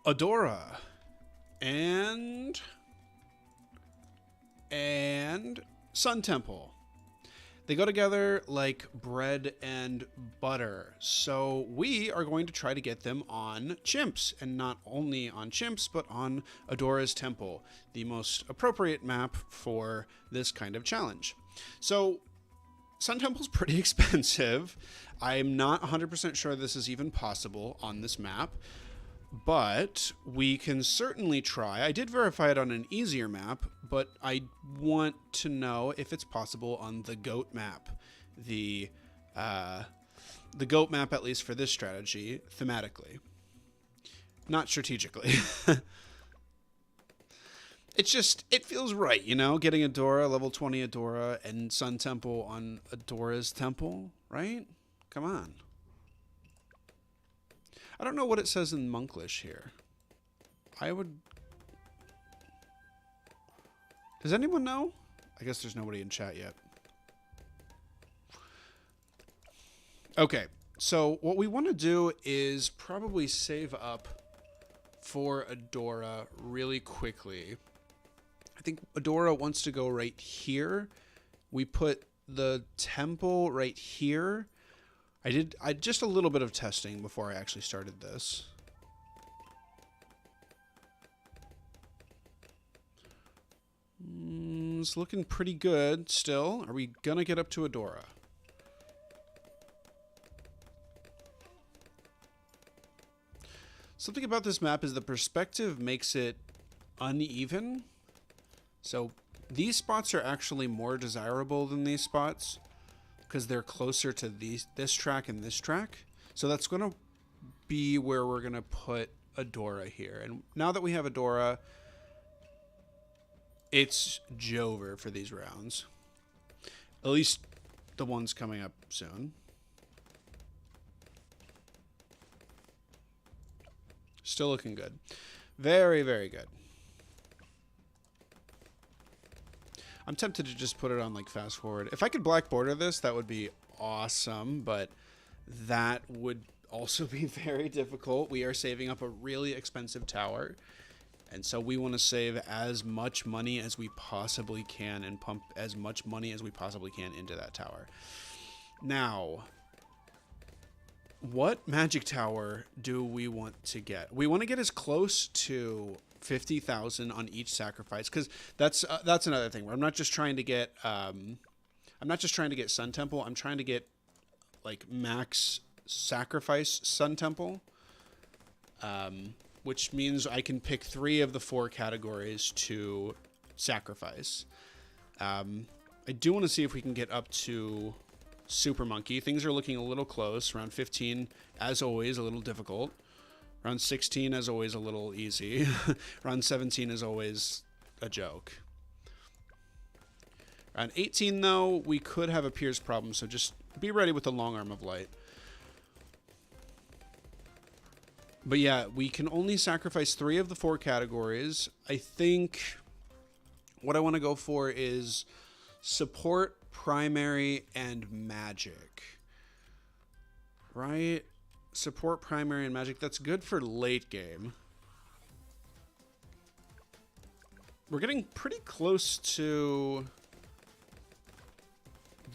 Adora and Sun Temple. They go together like bread and butter. So we are going to try to get them on Chimps, and not only on Chimps, but on Adora's Temple, the most appropriate map for this kind of challenge. So Sun Temple's pretty expensive. I'm not 100% sure this is even possible on this map, but we can certainly try. I did verify it on an easier map, but I want to know if it's possible on the GOAT map. The GOAT map, at least for this strategy, thematically. Not strategically. It feels right, you know? Getting Adora, level 20 Adora, and Sun Temple on Adora's Temple, right? Come on. I don't know what it says in Monklish here. Does anyone know? I guess there's nobody in chat yet. Okay, so what we want to do is probably save up for Adora really quickly. I think Adora wants to go right here. We put the temple right here. I just a little bit of testing before I actually started this. It's looking pretty good still. Are we gonna get up to Adora? Something about this map is the perspective makes it uneven. So these spots are actually more desirable than these spots, because they're closer to this track and this track. So that's going to be where we're going to put Adora here. And now that we have Adora, it's Jover for these rounds. At least the ones coming up soon. Still looking good. Very, very good. I'm tempted to just put it on like fast forward. If I could black border this, that would be awesome, but that would also be very difficult. We are saving up a really expensive tower, and so we want to save as much money as we possibly can and pump as much money as we possibly can into that tower. Now, what magic tower do we want to get? We want to get as close to 50,000 on each sacrifice, because that's another thing where I'm not just trying to get Sun Temple. I'm trying to get like max sacrifice Sun Temple, which means I can pick 3 of the 4 categories to sacrifice. I do want to see if we can get up to Super Monkey. Things are looking a little close. Around 15, as always, a little difficult. Around 16, as always, a little easy. Around 17 is always a joke. Around 18, though, we could have a Pierce problem, so just be ready with the long arm of light. But yeah, we can only sacrifice 3 of the 4 categories. I think what I want to go for is support, primary, and magic. Right? Support, primary, and magic. That's good for late game. We're getting pretty close to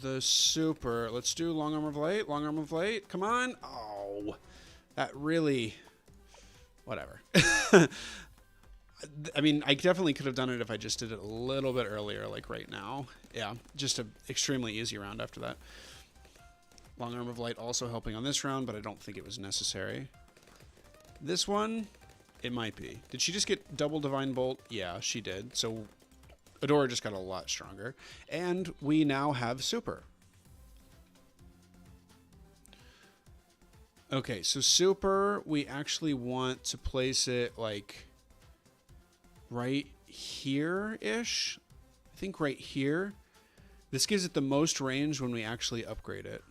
the super. Let's do long arm of light. Long arm of light. Come on. Oh, that really... Whatever. I mean, I definitely could have done it if I just did it a little bit earlier, like right now. Yeah, just an extremely easy round after that. Long arm of light also helping on this round, but I don't think it was necessary. This one, it might be. Did she just get double Divine Bolt? Yeah, she did. So Adora just got a lot stronger. And we now have Super. Okay, so Super, we actually want to place it like right here-ish. I think right here. This gives it the most range when we actually upgrade it.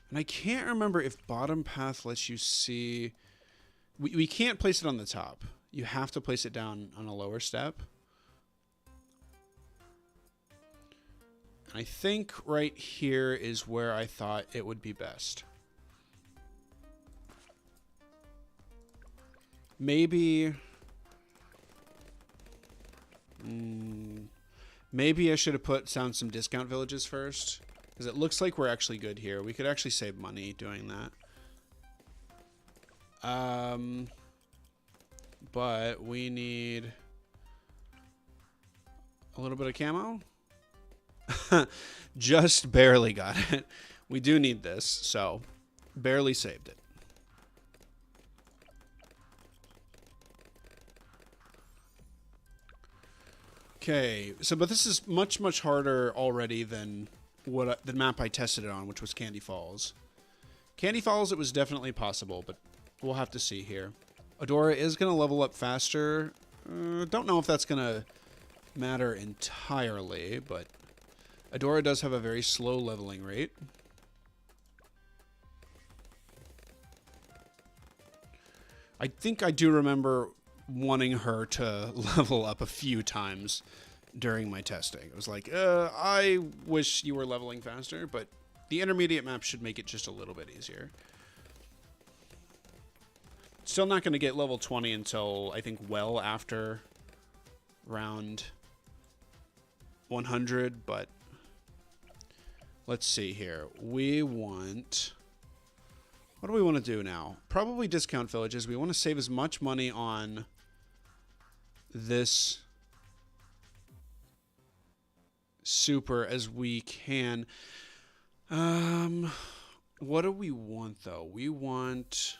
And I can't remember if bottom path lets you see... We can't place it on the top. You have to place it down on a lower step. And I think right here is where I thought it would be best. Maybe... maybe I should have put down some discount villages first. Because it looks like we're actually good here. We could actually save money doing that. But we need a little bit of camo. Just barely got it. We do need this, so barely saved it. Okay, so but this is much harder already than the map I tested it on, which was Candy Falls. Candy Falls, it was definitely possible, but we'll have to see here. Adora is going to level up faster. Don't know if that's going to matter entirely, but Adora does have a very slow leveling rate. I think I do remember wanting her to level up a few times during my testing. It was like, I wish you were leveling faster, but the intermediate map should make it just a little bit easier. Still not going to get level 20 until, I think, well after round 100, but let's see here. We want... what do we want to do now? Probably discount villages. We want to save as much money on this super as we can. What do we want, though? We want...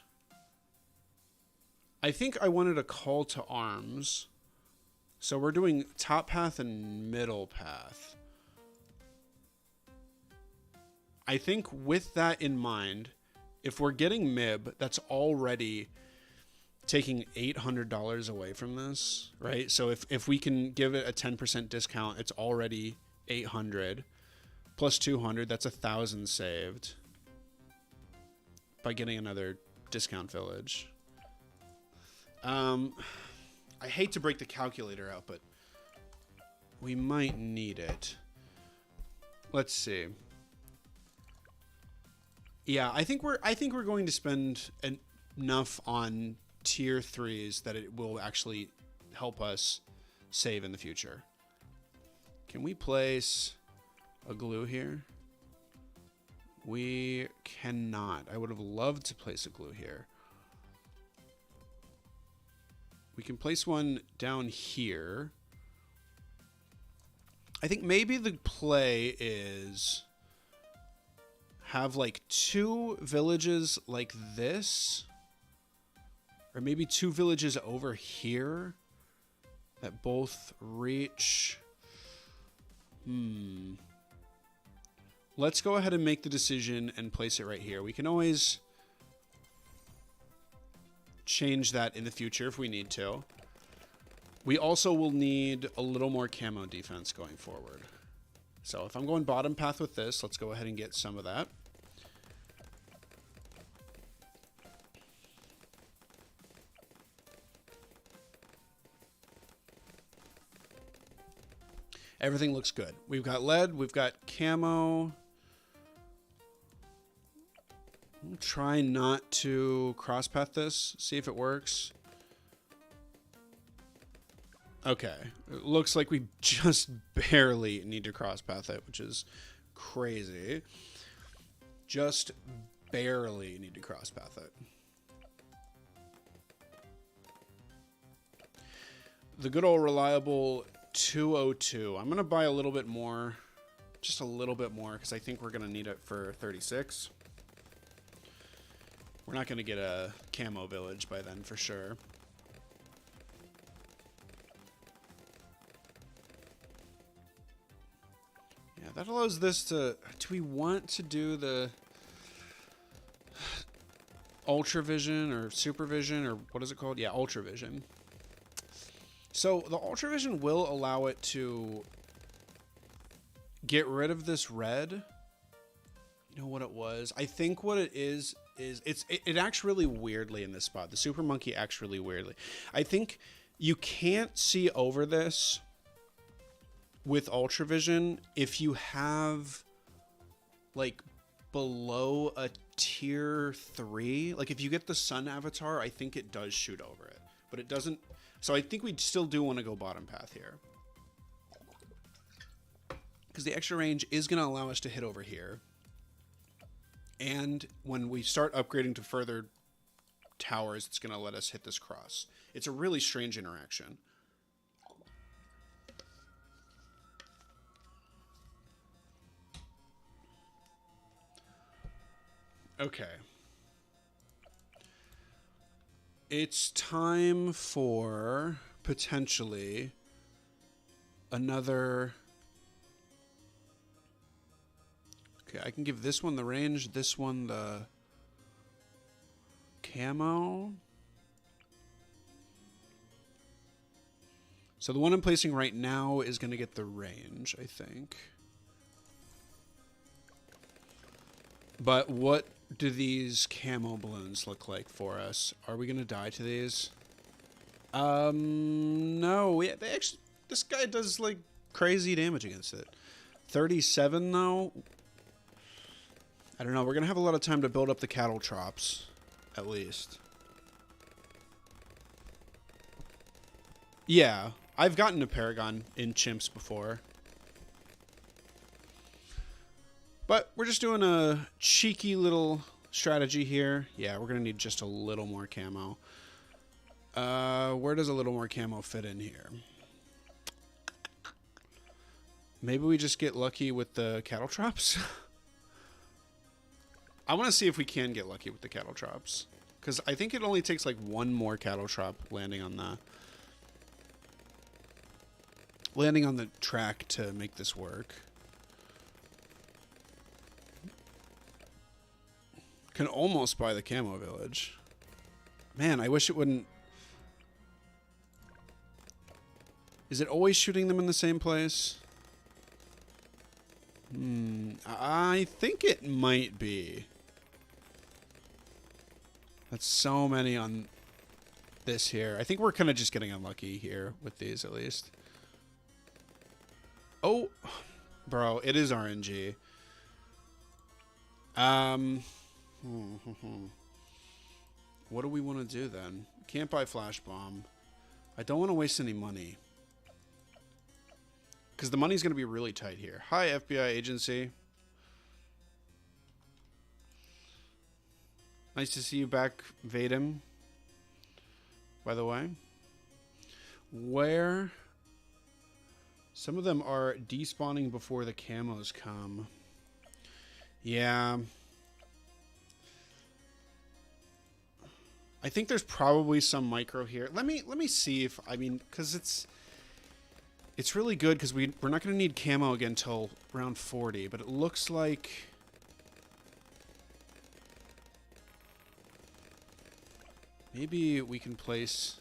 I think I wanted a call to arms. So we're doing top path and middle path. I think with that in mind, if we're getting MIB, that's already taking $800 away from this, right? So if we can give it a 10% discount, it's already $800 plus $200. That's $1,000 saved by getting another discount village. I hate to break the calculator out, but we might need it. Let's see. Yeah, I think we're going to spend enough on tier 3s that it will actually help us save in the future. Can we place a glue here? We cannot. I would have loved to place a glue here. We can place one down here. I think maybe the play is have like 2 villages like this, or maybe 2 villages over here that both reach. Let's go ahead and make the decision and place it right here. We can always change that in the future if we need to. We also will need a little more camo defense going forward. So if I'm going bottom path with this, let's go ahead and get some of that. Everything looks good. We've got lead, we've got camo. We'll try not to cross path this, see if it works. Okay, it looks like we just barely need to cross path it, which is crazy. Just barely need to cross path it. The good old reliable 202. I'm going to buy a little bit more, just a little bit more, because I think we're going to need it for 36. We're not going to get a camo village by then for sure. Yeah, that allows this to... do we want to do the Ultra Vision or Super Vision, or what is it called? Yeah, Ultra Vision. So the Ultra Vision will allow it to get rid of this red. You know what it was? I think what it is it acts really weirdly in this spot. The Super Monkey acts really weirdly. I think you can't see over this with Ultra Vision if you have like below a tier 3. Like if you get the Sun Avatar, I think it does shoot over it. but it doesn't. So I think we still do want to go bottom path here. Because the extra range is going to allow us to hit over here. And when we start upgrading to further towers, it's going to let us hit this cross. It's a really strange interaction. Okay. It's time for potentially another... Okay, I can give this one the range, this one the camo. So the one I'm placing right now is going to get the range, I think. But what do these camo balloons look like for us? Are we going to die to these? No. They actually, this guy does like crazy damage against it. 37 though. I don't know. We're going to have a lot of time to build up the cattle trops, at least. Yeah, I've gotten a Paragon in chimps before. But we're just doing a cheeky little strategy here. Yeah, we're going to need just a little more camo. Where does a little more camo fit in here? Maybe we just get lucky with the cattle trops? I want to see if we can get lucky with the cattle trops. Because I think it only takes like one more cattle trop landing on the track to make this work. Can almost buy the camo village. Man, I wish it wouldn't... Is it always shooting them in the same place? I think it might be. That's so many on this here. I think we're kind of just getting unlucky here with these, at least. Oh, bro, it is RNG. What do we want to do then? Can't buy flash bomb. I don't want to waste any money. Because the money's going to be really tight here. Hi, FBI agency. Nice to see you back, Vadim. By the way. Where... Some of them are despawning before the camos come. Yeah. I think there's probably some micro here. Let me see if... I mean, because it's really good because we're not going to need camo again until round 40. But it looks like... Maybe we can place...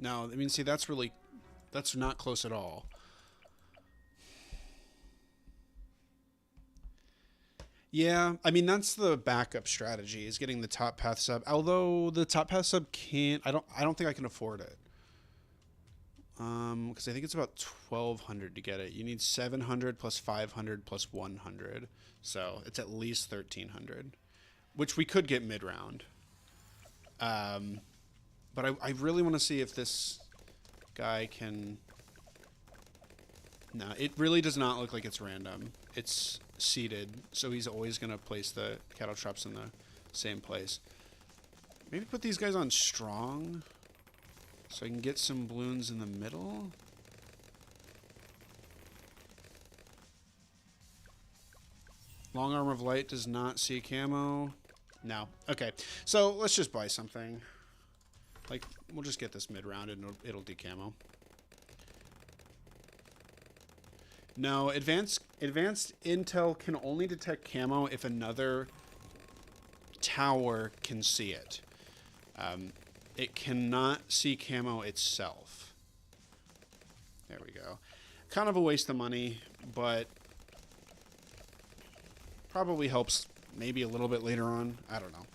No, I mean, see, that's not close at all. Yeah, I mean, that's the backup strategy, is getting the top path sub. Although the top path sub can't, I don't think I can afford it. Because I think it's about 1,200 to get it. You need 700 plus 500 plus 100. So it's at least 1,300, which we could get mid-round. But I really want to see if this guy can... No, it really does not look like it's random. It's seated, so he's always going to place the cattle traps in the same place. Maybe put these guys on strong, so I can get some balloons in the middle. Long Arm of Light does not see camo. No. Okay, so let's just buy something. Like, we'll just get this mid-round and it'll decamo. No, advanced intel can only detect camo if another tower can see it. It cannot see camo itself. There we go. Kind of a waste of money, but probably helps maybe a little bit later on. I don't know.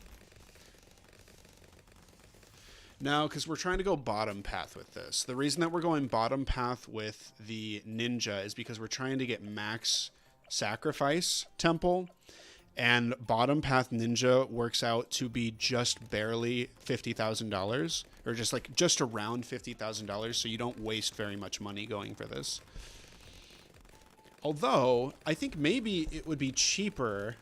No, because we're trying to go bottom path with this. The reason that we're going bottom path with the ninja is because we're trying to get max sacrifice temple, and bottom path ninja works out to be just barely $50,000, or just around $50,000. So you don't waste very much money going for this. Although I think maybe it would be cheaper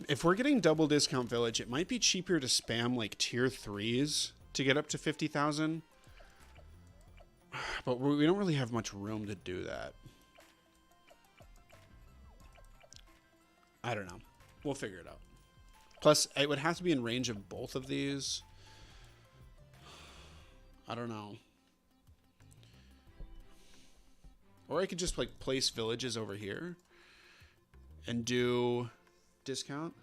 if we're getting double discount village. It might be cheaper to spam like tier 3s to get up to 50,000. But we don't really have much room to do that. I don't know. We'll figure it out. Plus, it would have to be in range of both of these. I don't know. Or I could just like place villages over here and do discount.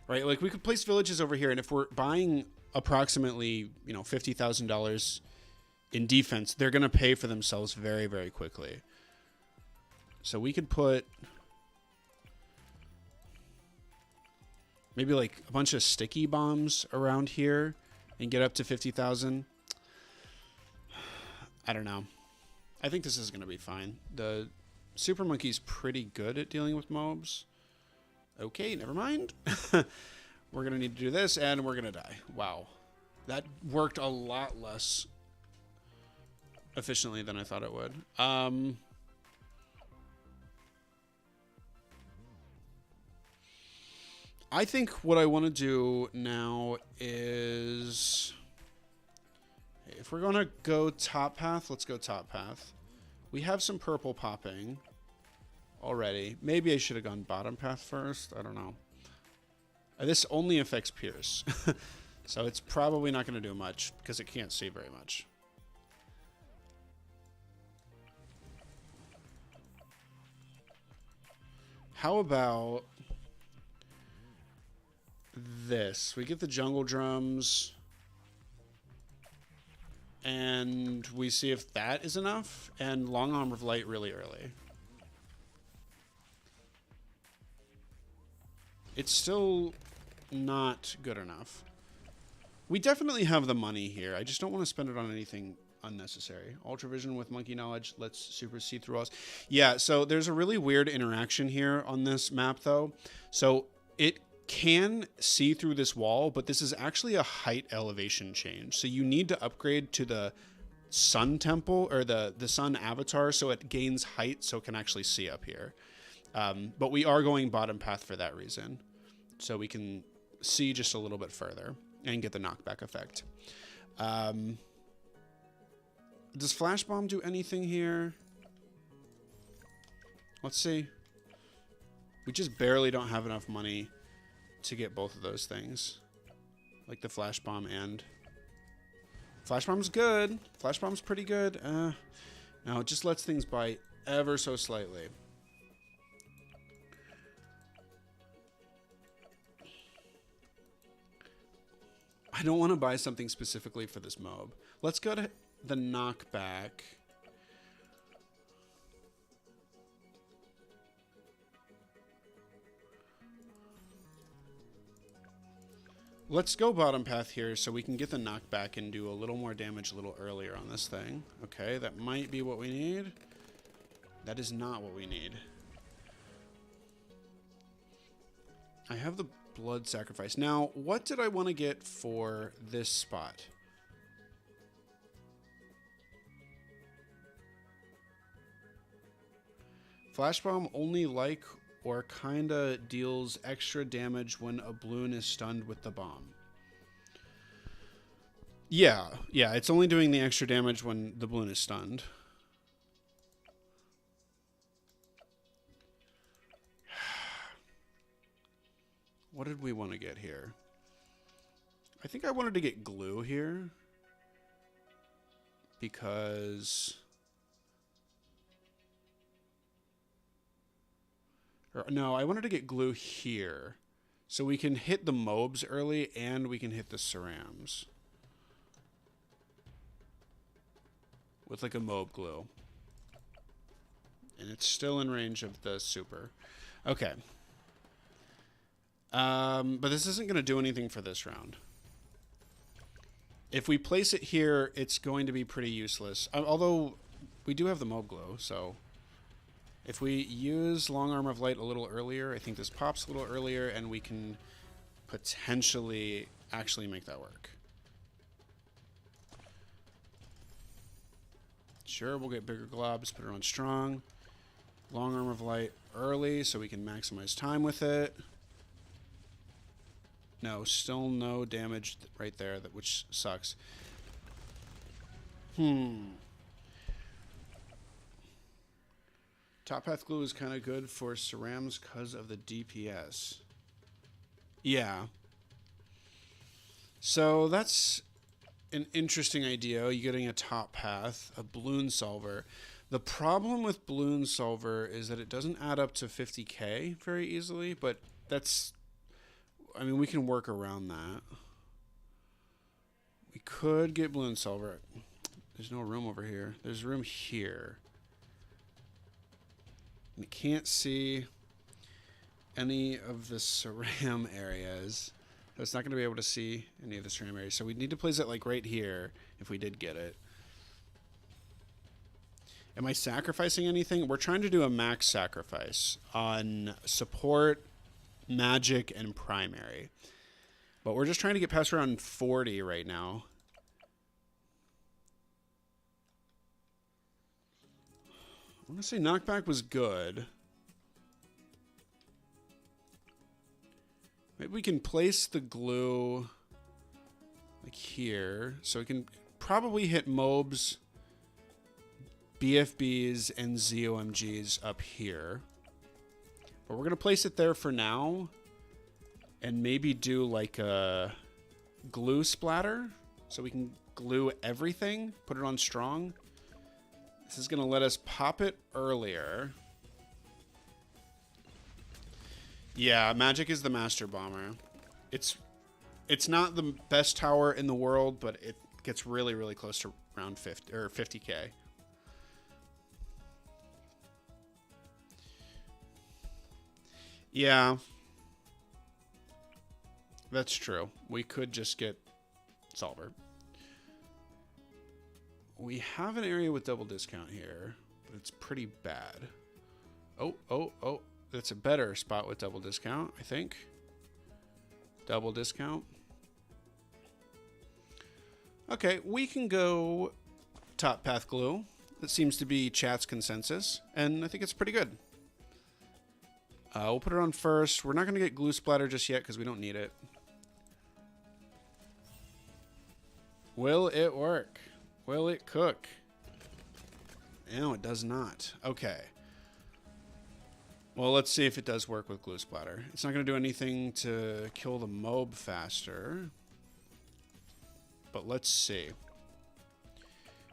Right, like we could place villages over here, and if we're buying approximately, $50,000 in defense, they're going to pay for themselves very, very quickly. So we could put maybe like a bunch of sticky bombs around here and get up to 50,000. I don't know. I think this is going to be fine. The Super Monkey's pretty good at dealing with mobs. Okay, never mind. We're going to need to do this, and we're going to die. Wow. That worked a lot less efficiently than I thought it would. I think what I want to do now is, if we're going to go top path, let's go top path. We have some purple popping already. Maybe I should have gone bottom path first. I don't know. This only affects Pierce. So it's probably not going to do much because it can't see very much. How about this? We get the jungle drums and we see if that is enough, and long arm of light really early. It's still not good enough. We definitely have the money here. I just don't want to spend it on anything unnecessary. Ultravision with monkey knowledge. Let's super see through us. Yeah, so there's a really weird interaction here on this map, though. So it can see through this wall, but this is actually a height elevation change. So you need to upgrade to the sun temple, or the sun avatar, so it gains height so it can actually see up here. But we are going bottom path for that reason. So we can see just a little bit further and get the knockback effect. Does Flash Bomb do anything here? Let's see. We just barely don't have enough money to get both of those things. Like the Flash Bomb and... Flash Bomb's good. Flash Bomb's pretty good. No, it just lets things bite ever so slightly. I don't want to buy something specifically for this mob. Let's go to the knockback. Let's go bottom path here so we can get the knockback and do a little more damage a little earlier on this thing. Okay, that might be what we need. That is not what we need. I have the blood sacrifice. Now, what did I want to get for this spot? Flash Bomb only like or kinda deals extra damage when a balloon is stunned with the bomb. Yeah, it's only doing the extra damage when the balloon is stunned. What did we want to get here? I think I wanted to get glue here. Because... no, I wanted to get glue here. So we can hit the mobs early and we can hit the cerams. With like a mob glue. And it's still in range of the super. Okay. But this isn't going to do anything for this round. If we place it here, it's going to be pretty useless. Although we do have the mob glow, so if we use Long Arm of Light a little earlier, I think this pops a little earlier, and we can potentially actually make that work. Sure, we'll get bigger globs, put it on strong. Long Arm of Light early so we can maximize time with it. No, still no damage right there, which sucks. Top Path Glue is kind of good for cerams because of the DPS. Yeah. So that's an interesting idea. You're getting a top path, a balloon solver. The problem with balloon solver is that it doesn't add up to 50k very easily, but that's, I mean, we can work around that. We could get balloon solver. There's no room over here. There's room here. You can't see any of the ceram areas. So it's not going to be able to see any of the ceram areas. So we need to place it like right here if we did get it. Am I sacrificing anything? We're trying to do a max sacrifice on support, magic, and primary. But we're just trying to get past around 40 right now. I want to say knockback was good. Maybe we can place the glue like here. So we can probably hit mobs, BFBs, and ZOMGs up here. But we're going to place it there for now. And maybe do like a glue splatter. So we can glue everything, put it on strong. This is going to let us pop it earlier. Yeah, magic is the master bomber. It's not the best tower in the world, but it gets really, really close to around 50 or 50k. Yeah. That's true. We could just get solver. We have an area with double discount here, but it's pretty bad. Oh. That's a better spot with double discount, I think. Double discount. Okay, we can go top path glue. That seems to be chat's consensus, and I think it's pretty good. We'll put it on first. We're not going to get glue splatter just yet because we don't need it. Will it work? Will it cook? No, it does not. Okay. Well, let's see if it does work with glue splatter. It's not going to do anything to kill the mob faster. But let's see.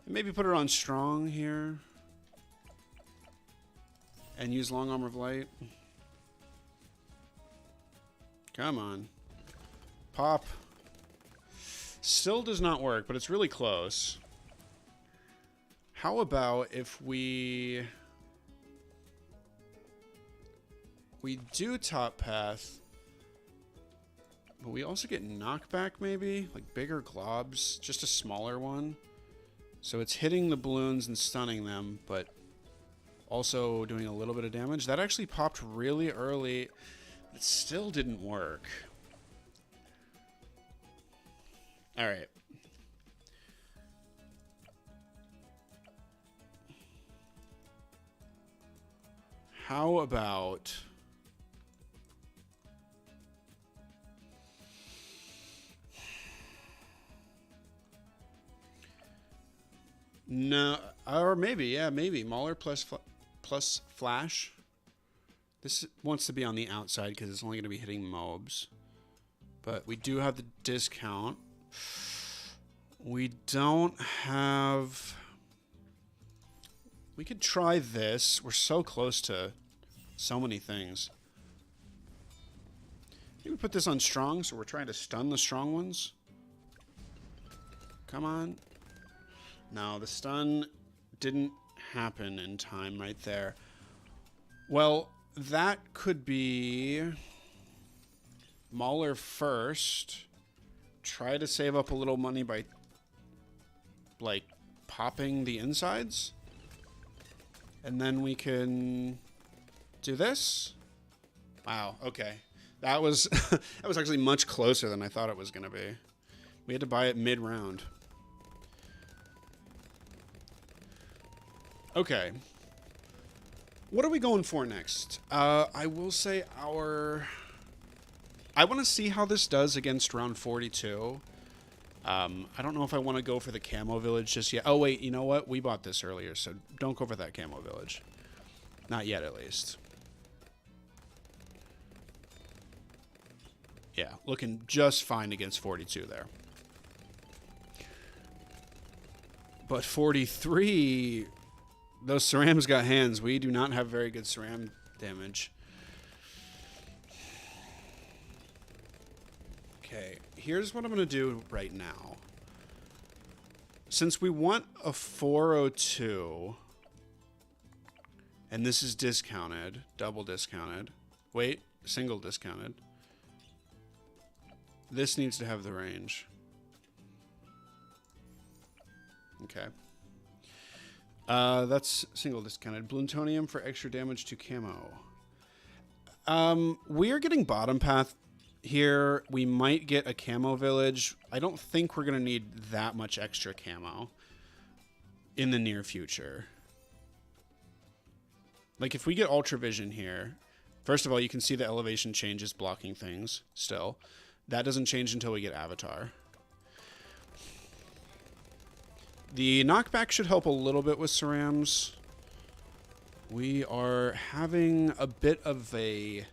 Maybe put it on strong here. And use long arm of light. Come on. Pop. Still does not work, but it's really close. How about if we do top path, but we also get knockback maybe? Like bigger globs, just a smaller one. So it's hitting the balloons and stunning them, but also doing a little bit of damage. That actually popped really early. It still didn't work. All right. How about no, or maybe, yeah, maybe Mauler plus flash. This wants to be on the outside because it's only going to be hitting mobs. But we do have the discount. We don't have... We could try this. We're so close to so many things. Maybe put this on strong, so we're trying to stun the strong ones. Come on. No, the stun didn't happen in time right there. Well, that could be Mauler first. Try to save up a little money by like, popping the insides. And then we can do this. Wow, okay. That was that was actually much closer than I thought it was going to be. We had to buy it mid-round. Okay. What are we going for next? I will say our... I want to see how this does against round 42. I don't know if I want to go for the camo village just yet. Oh, wait, you know what? We bought this earlier, so don't go for that camo village. Not yet, at least. Yeah, looking just fine against 42 there. But 43, those cerams got hands. We do not have very good ceram damage. Okay, here's what I'm going to do right now. Since we want a 402, and this is discounted, double discounted. Wait, single discounted. This needs to have the range. Okay. That's single discounted. Plutonium for extra damage to camo. We are getting bottom path here. We might get a camo village. I don't think we're going to need that much extra camo in the near future. Like, if we get Ultra Vision here, first of all, you can see the elevation changes blocking things still. That doesn't change until we get Avatar. The knockback should help a little bit with cerams. We are having a bit of a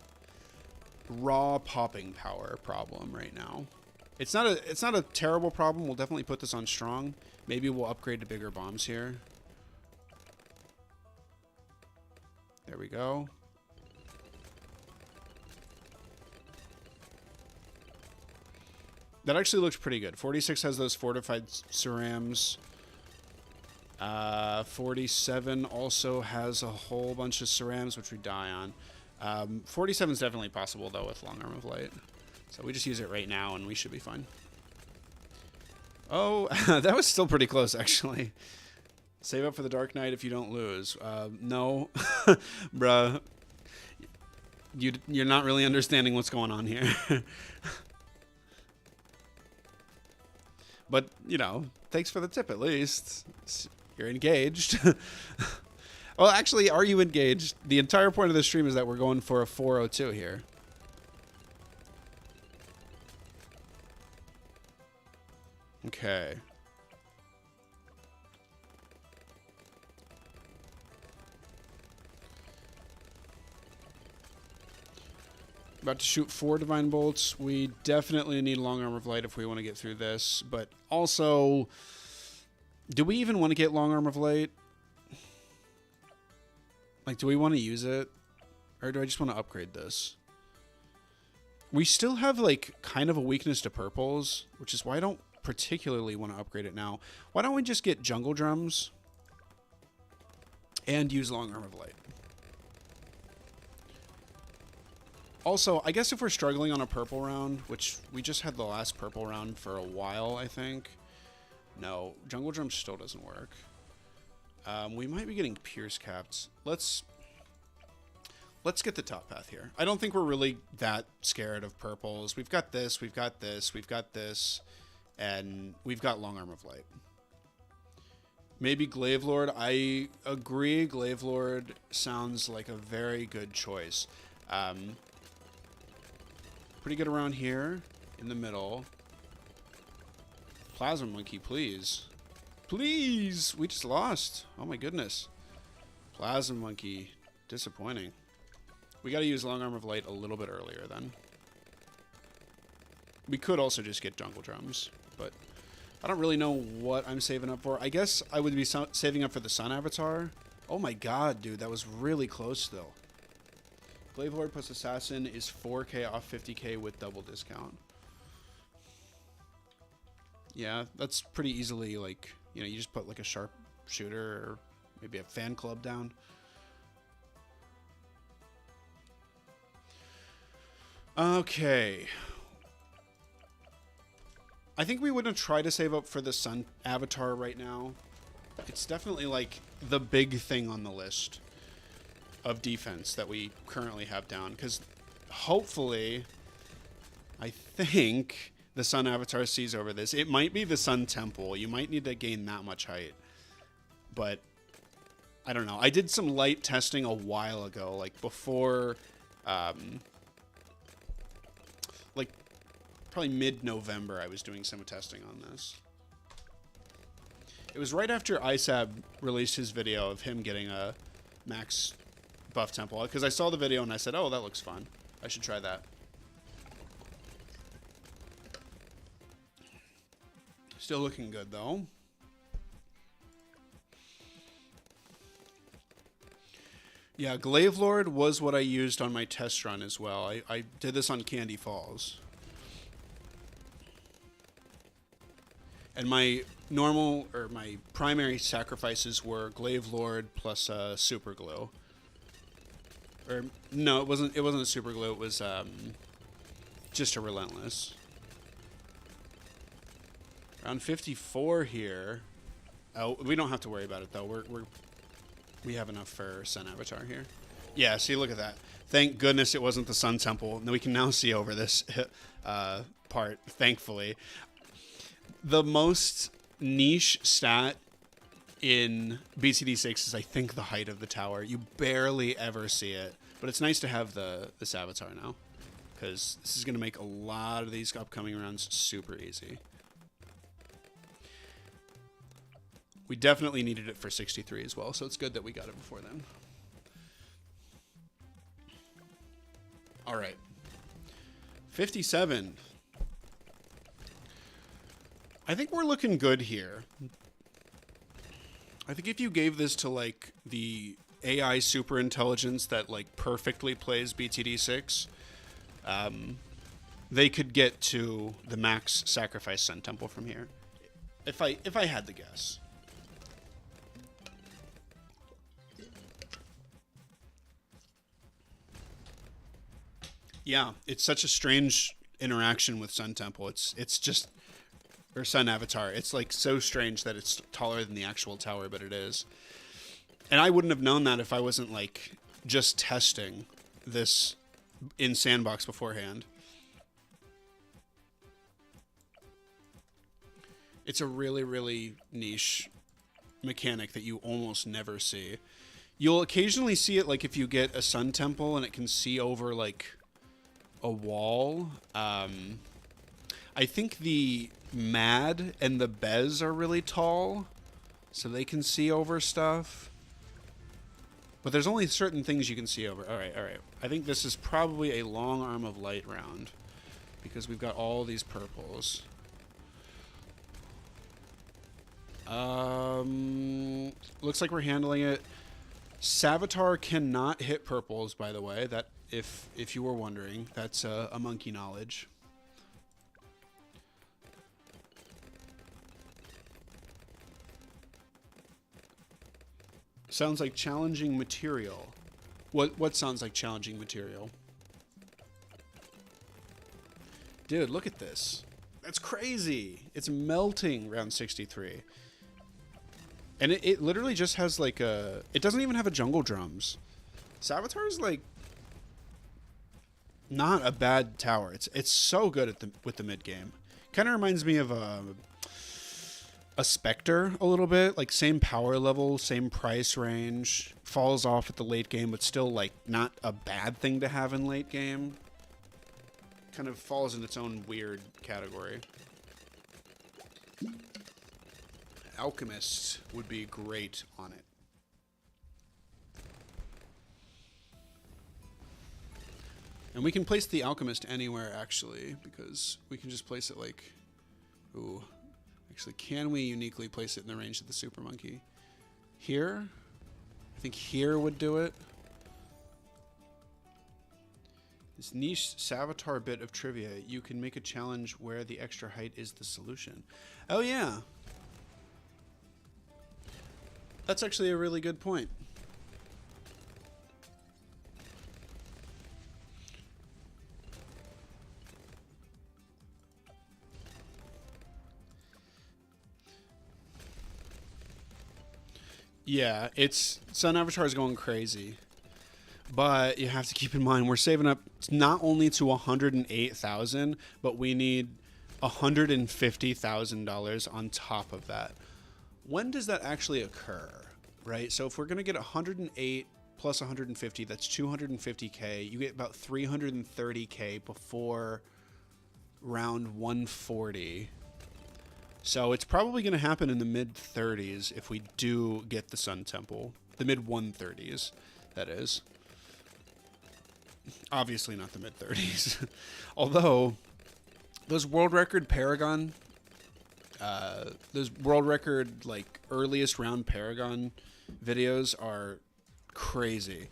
raw popping power problem right now. It's not a terrible problem. We'll definitely put this on strong. Maybe we'll upgrade to bigger bombs here. There we go. That actually looks pretty good. 46 has those fortified cerams. 47 also has a whole bunch of cerams, which we die on. 47 is definitely possible, though, with Long Arm of Light. So we just use it right now, and we should be fine. Oh, that was still pretty close, actually. Save up for the Dark Knight if you don't lose. No. Bruh. You're not really understanding what's going on here. But, you know, thanks for the tip, at least. You're engaged. Well, actually, are you engaged? The entire point of the stream is that we're going for a 402 here. Okay. About to shoot 4 Divine Bolts. We definitely need Long Arm of Light if we want to get through this. But also, do we even want to get Long Arm of Light? Like, do we want to use it? Or do I just want to upgrade this? We still have, like, kind of a weakness to purples, which is why I don't particularly want to upgrade it now. Why don't we just get Jungle Drums and use Long Arm of Light? Also, I guess if we're struggling on a purple round, which we just had the last purple round for a while, I think. No, Jungle Drum still doesn't work. We might be getting Pierce Caps. Let's get the top path here. I don't think we're really that scared of purples. We've got this, we've got this, we've got this, and we've got Long Arm of Light. Maybe Glaive Lord. I agree. Glaive Lord sounds like a very good choice. Pretty good around here in the middle. Plasma Monkey, please. Please! We just lost. Oh my goodness. Plasma Monkey. Disappointing. We gotta use Long Arm of Light a little bit earlier then. We could also just get Jungle Drums, but I don't really know what I'm saving up for. I guess I would be saving up for the Sun Avatar. Oh my god, dude. That was really close still. Glaive Lord plus Assassin is 4k off 50k with double discount. Yeah, that's pretty easily, like, you know, you just put like a sharp shooter or maybe a fan club down. Okay. I think we wouldn't try to save up for the sun avatar right now. It's definitely like the big thing on the list of defense that we currently have down, because hopefully, I think the sun avatar sees over this. It might be the sun temple. You might need to gain that much height, but I don't know. I did some light testing a while ago, like before, like probably mid-November. I was doing some testing on this. It was right after ISAB released his video of him getting a max buff temple, because I saw the video and I said, oh, that looks fun. I should try that. Still looking good, though. Yeah, Glaive Lord was what I used on my test run as well. I did this on Candy Falls. And my normal, or my primary sacrifices were Glaive Lord plus Super Glue. Or, no, it wasn't a Super Glue, it was just a Relentless. Round 54 here. Oh, we don't have to worry about it, though. We have enough for Sun Avatar here. Yeah, see, look at that. Thank goodness it wasn't the Sun Temple. And we can now see over this part, thankfully. The most niche stat in BTD6 is, I think, the height of the tower. You barely ever see it. But it's nice to have this Avatar now, because this is going to make a lot of these upcoming rounds super easy. We definitely needed it for 63 as well, so it's good that we got it before then. All right. 57. I think we're looking good here. I think if you gave this to, like, the AI super intelligence that, like, perfectly plays BTD6, they could get to the max sacrifice Sun Temple from here. If I had to guess. Yeah, it's such a strange interaction with Sun Temple. It's just, or Sun Avatar. It's like so strange that it's taller than the actual tower, but it is. And I wouldn't have known that if I wasn't like just testing this in Sandbox beforehand. It's a really, really niche mechanic that you almost never see. You'll occasionally see it like if you get a Sun Temple and it can see over like a wall. I think the Mad and the Bez are really tall, so they can see over stuff. But there's only certain things you can see over. All right. I think this is probably a long arm of light round, because we've got all these purples. Looks like we're handling it. Savitar cannot hit purples, by the way. That, if you were wondering, that's a monkey knowledge. Sounds like challenging material. What sounds like challenging material? Dude, look at this. That's crazy. It's melting round 63. And it literally just has like a... It doesn't even have a jungle drums. Savitar is like... not a bad tower. It's so good at with the mid game. Kind of reminds me of a Spectre a little bit. Like same power level, same price range. Falls off at the late game, but still like not a bad thing to have in late game. Kind of falls in its own weird category. Alchemist would be great on it. And we can place the Alchemist anywhere, actually, because we can just place it like... Ooh. Actually, can we uniquely place it in the range of the Super Monkey? Here? I think here would do it. This niche Savitar bit of trivia. You can make a challenge where the extra height is the solution. Oh, yeah. That's actually a really good point. Yeah, it's Sun Avatar is going crazy. But you have to keep in mind we're saving up not only to 108,000, but we need $150,000 on top of that. When does that actually occur? Right? So if we're going to get 108 plus 150, that's 250k. You get about 330k before round 140. So it's probably going to happen in the mid 30s if we do get the Sun Temple. The mid 130s, that is. Obviously not the mid 30s. Although those world record Paragon, those world record like earliest round Paragon videos are crazy.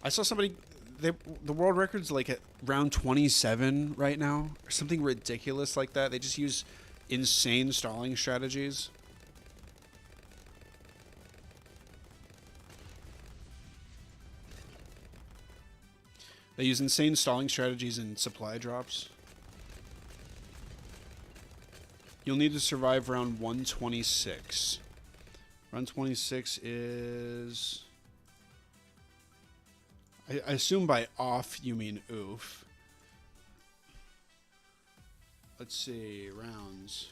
I saw somebody, the world record's like at round 27 right now, or something ridiculous like that. They just use insane stalling strategies. They use insane stalling strategies and supply drops. You'll need to survive round 126. Round 26 is... I assume by off you mean oof. Let's see, rounds.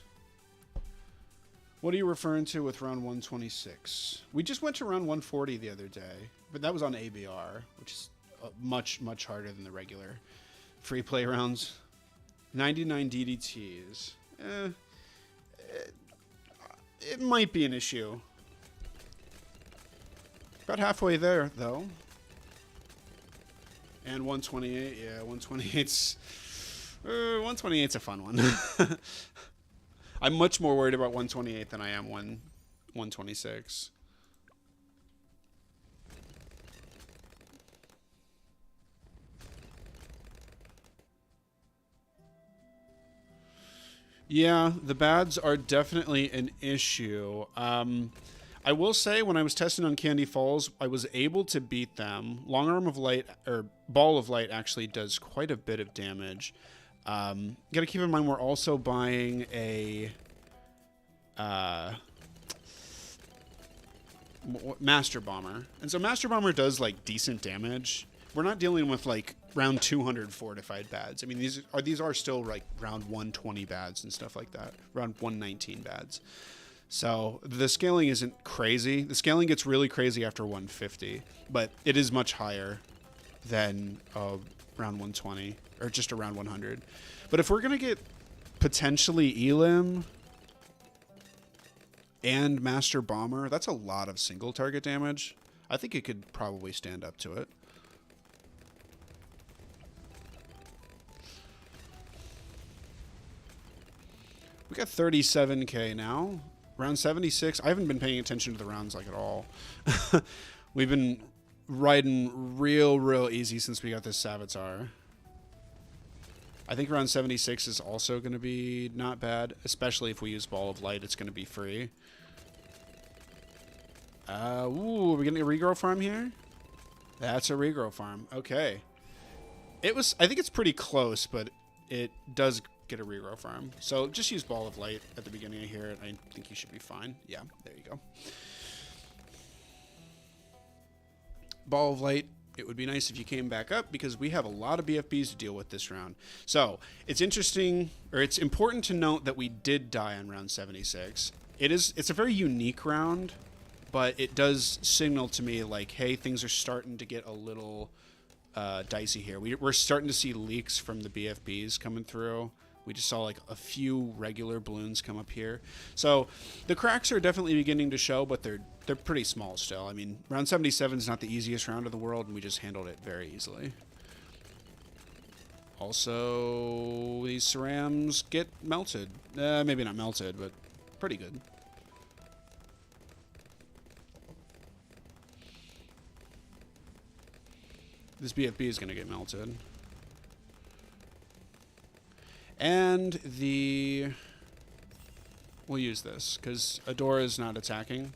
What are you referring to with round 126? We just went to round 140 the other day, but that was on ABR, which is much, much harder than the regular free play rounds. 99 DDTs. It might be an issue. About halfway there, though. And 128, yeah, 128's... 128's a fun one. I'm much more worried about 128 than I am 126. Yeah, the bads are definitely an issue. I will say when I was testing on Candy Falls, I was able to beat them. Long Arm of Light, or Ball of Light, actually does quite a bit of damage. Gotta keep in mind we're also buying a Master Bomber. And so Master Bomber does like decent damage. We're not dealing with like round 200 fortified bads. I mean, these are still like round 120 bads and stuff like that. Round 119 bads. So the scaling isn't crazy. The scaling gets really crazy after 150, but it is much higher than round 120 or just around 100. But if we're going to get potentially Elim and Master Bomber, that's a lot of single target damage. I think it could probably stand up to it. We got 37k now. Round 76. I haven't been paying attention to the rounds like at all. We've been riding real easy since we got this Savitar. I think round 76 is also going to be not bad, especially if we use Ball of Light. It's going to be free. Ooh, are we getting a regrow farm here? That's a regrow farm. Okay. I think it's pretty close, but it does get a regrow farm. So just use Ball of Light at the beginning of here, and I think you should be fine. Yeah, there you go. Ball of Light, it would be nice if you came back up because we have a lot of BFBs to deal with this round. So it's interesting, or it's important to note that we did die on round 76. It's a very unique round, but it does signal to me like, hey, things are starting to get a little dicey here. We're starting to see leaks from the BFBs coming through. We just saw like a few regular balloons come up here. So the cracks are definitely beginning to show, but they're pretty small still. I mean, round 77 is not the easiest round of the world, and we just handled it very easily. Also, these cerams get melted. Maybe not melted, but pretty good. This BFB is going to get melted. And we'll use this because Adora is not attacking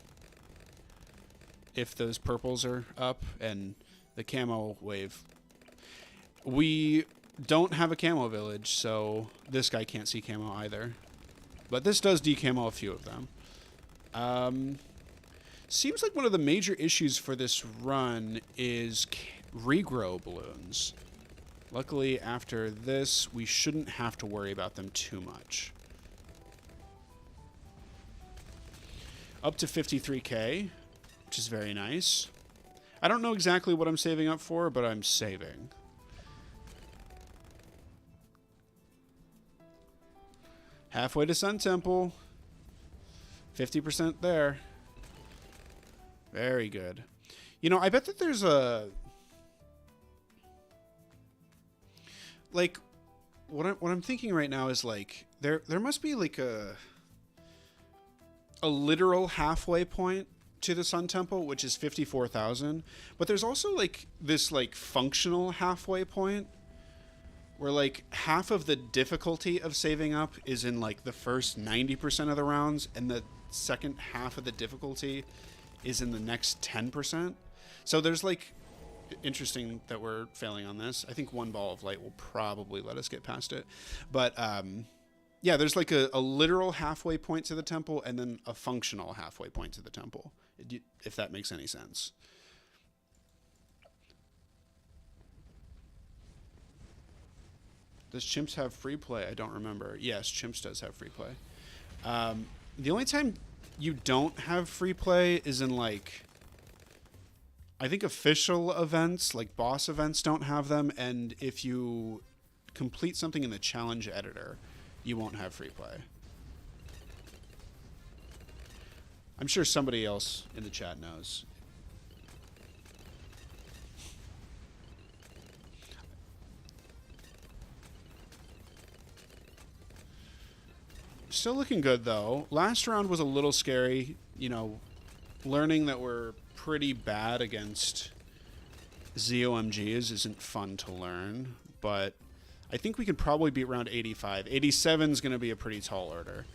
if those purples are up, and the camo wave. We don't have a camo village, so this guy can't see camo either. But this does decamo a few of them. Seems like one of the major issues for this run is regrow balloons. Luckily, after this, we shouldn't have to worry about them too much. Up to 53k, which is very nice. I don't know exactly what I'm saving up for, but I'm saving. Halfway to Sun Temple. 50% there. Very good. You know, I bet that there's a... Like, what I'm thinking right now is, like, there must be, like, a literal halfway point to the Sun Temple, which is 54,000. But there's also, like, this, like, functional halfway point where, like, half of the difficulty of saving up is in, like, the first 90% of the rounds, and the second half of the difficulty is in the next 10%. So there's, like, interesting that we're failing on this. I think one ball of light will probably let us get past it. But, yeah, there's, like, a literal halfway point to the temple and then a functional halfway point to the temple, if that makes any sense. Does Chimps have free play? I don't remember. Yes, Chimps does have free play. The only time you don't have free play is in, like, I think official events, like boss events, don't have them. And if you complete something in the challenge editor, you won't have free play. I'm sure somebody else in the chat knows. Still looking good, though. Last round was a little scary. You know, learning that we're pretty bad against ZOMGs isn't fun to learn. But I think we could probably beat round 85. 87 is going to be a pretty tall order.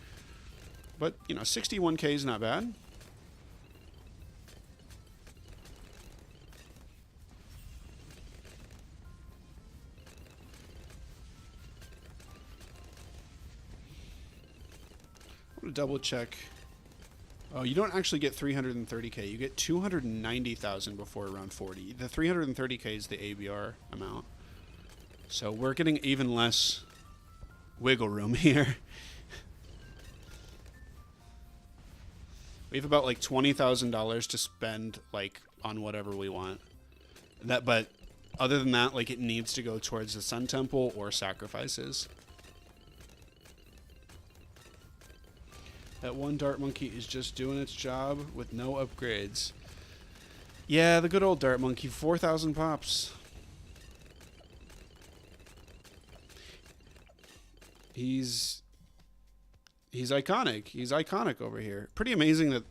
But, you know, 61k is not bad. Double check. Oh, you don't actually get 330k. You get 290,000 before around 40. The 330k is the ABR amount. So we're getting even less wiggle room here. We have about like $20,000 to spend like on whatever we want. But other than that, like it needs to go towards the Sun Temple or sacrifices. That one Dart Monkey is just doing its job with no upgrades. Yeah, the good old Dart Monkey, 4,000 pops. He's iconic. He's iconic over here. Pretty amazing that,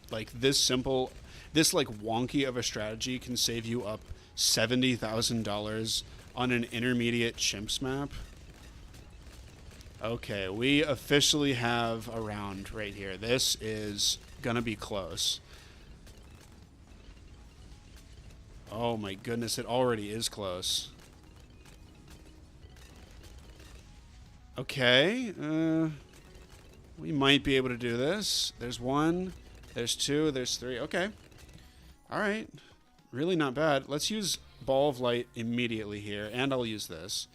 like, this simple, this, like, wonky of a strategy can save you up $70,000 on an intermediate Chimps map. Okay, we officially have a round right here. This is gonna be close. Oh my goodness, it already is close. Okay, we might be able to do this. There's one, there's two, there's three. Okay, all right, really not bad. Let's use Ball of Light immediately here, and I'll use this.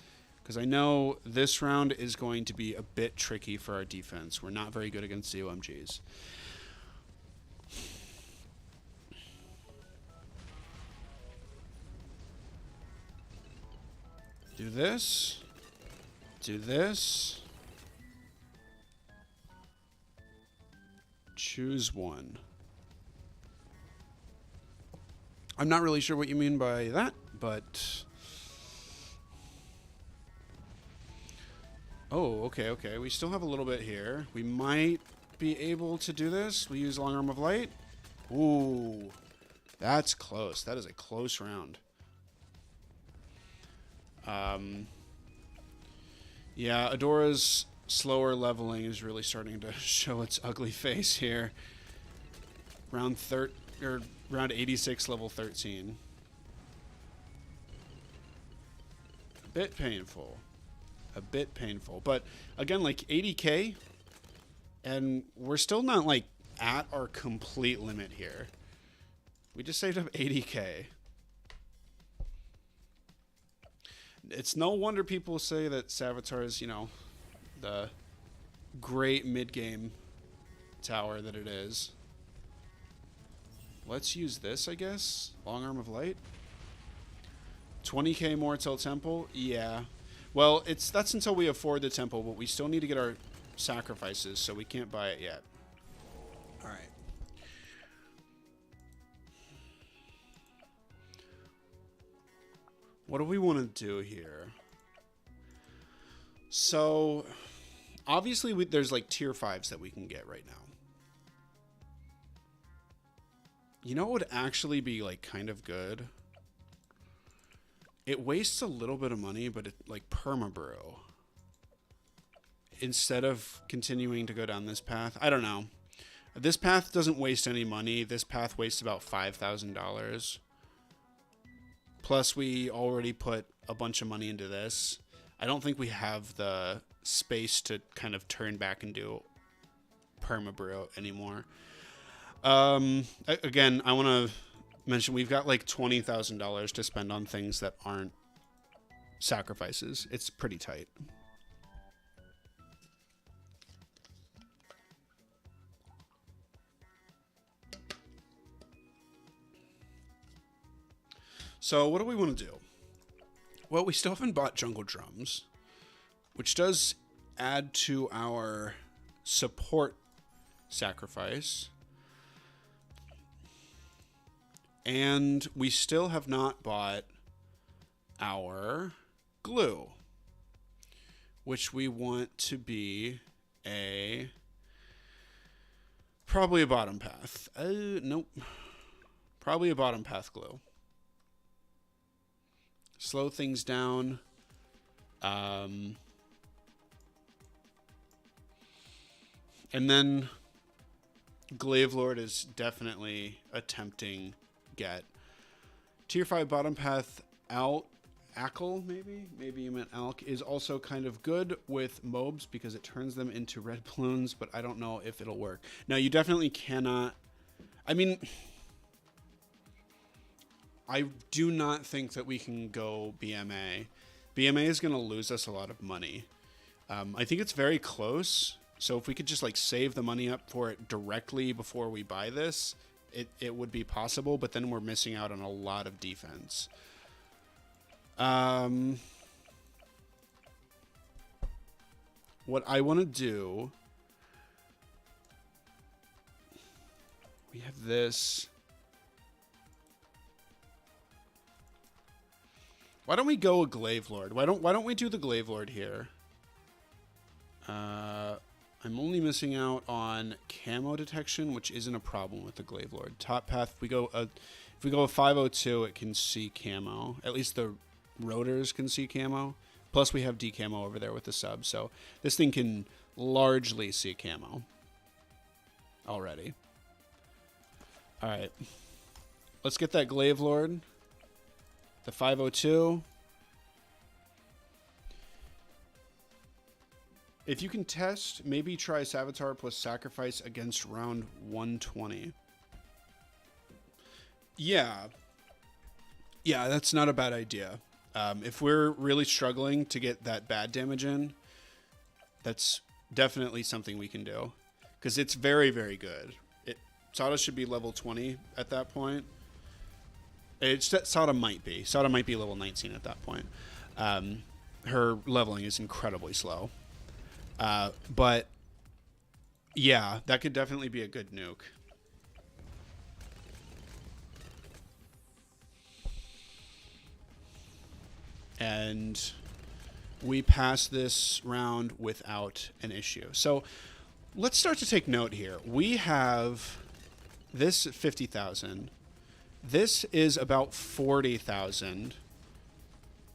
Because I know this round is going to be a bit tricky for our defense. We're not very good against ZOMGs. Do this. Do this. Choose one. I'm not really sure what you mean by that, but... Oh, okay, okay. We still have a little bit here. We might be able to do this. We use Long Arm of Light. Ooh, that's close. That is a close round. Yeah, Adora's slower leveling is really starting to show its ugly face here. Round 86, level 13. A bit painful. A bit painful, but again, like 80k, and we're still not like at our complete limit here. We just saved up 80k. It's no wonder people say that Savitar is, you know, the great mid-game tower that it is. Let's use this, I guess. Long Arm of Light. 20k more till temple? Yeah. Well, that's until we afford the temple, but we still need to get our sacrifices, so we can't buy it yet. Alright. What do we want to do here? So, obviously, there's like tier 5s that we can get right now. You know what would actually be like kind of good? It wastes a little bit of money, but it like permabrew. Instead of continuing to go down this path. I don't know. This path doesn't waste any money. This path wastes about $5,000. Plus, we already put a bunch of money into this. I don't think we have the space to kind of turn back and do permabrew anymore. Again, I want to mention we've got like $20,000 to spend on things that aren't sacrifices. It's pretty tight. So what do we want to do? Well, we still haven't bought jungle drums, which does add to our support sacrifice. And we still have not bought our glue, which we want to be probably a bottom path. Nope. Probably a bottom path glue. Slow things down. And then Glaive Lord is definitely a tempting get. Tier 5 bottom path Ackle, maybe you meant Alk, is also kind of good with mobs because it turns them into red balloons, but I don't know if it'll work. Now, you definitely cannot... I mean... I do not think that we can go BMA. BMA is going to lose us a lot of money. I think it's very close. So if we could just like save the money up for it directly before we buy this, it would be possible. But then we're missing out on a lot of defense. What I want to do... We have this... Why don't we go a Glaive Lord? Why don't we do the Glaive Lord here? I'm only missing out on camo detection, which isn't a problem with the Glaive Lord. Top path, if we go a 502, it can see camo. At least the rotors can see camo. Plus we have decamo over there with the sub, so this thing can largely see camo already. All right, let's get that Glaive Lord. The 502. If you can test, maybe try Savitar plus Sacrifice against round 120. Yeah. Yeah, that's not a bad idea. If we're really struggling to get that bad damage in, that's definitely something we can do. Because it's very, very good. Sada should be level 20 at that point. Sada might be. Sada might be level 19 at that point. Her leveling is incredibly slow. But, yeah, that could definitely be a good nuke. And we pass this round without an issue. So, let's start to take note here. We have this 50,000. This is about 40,000,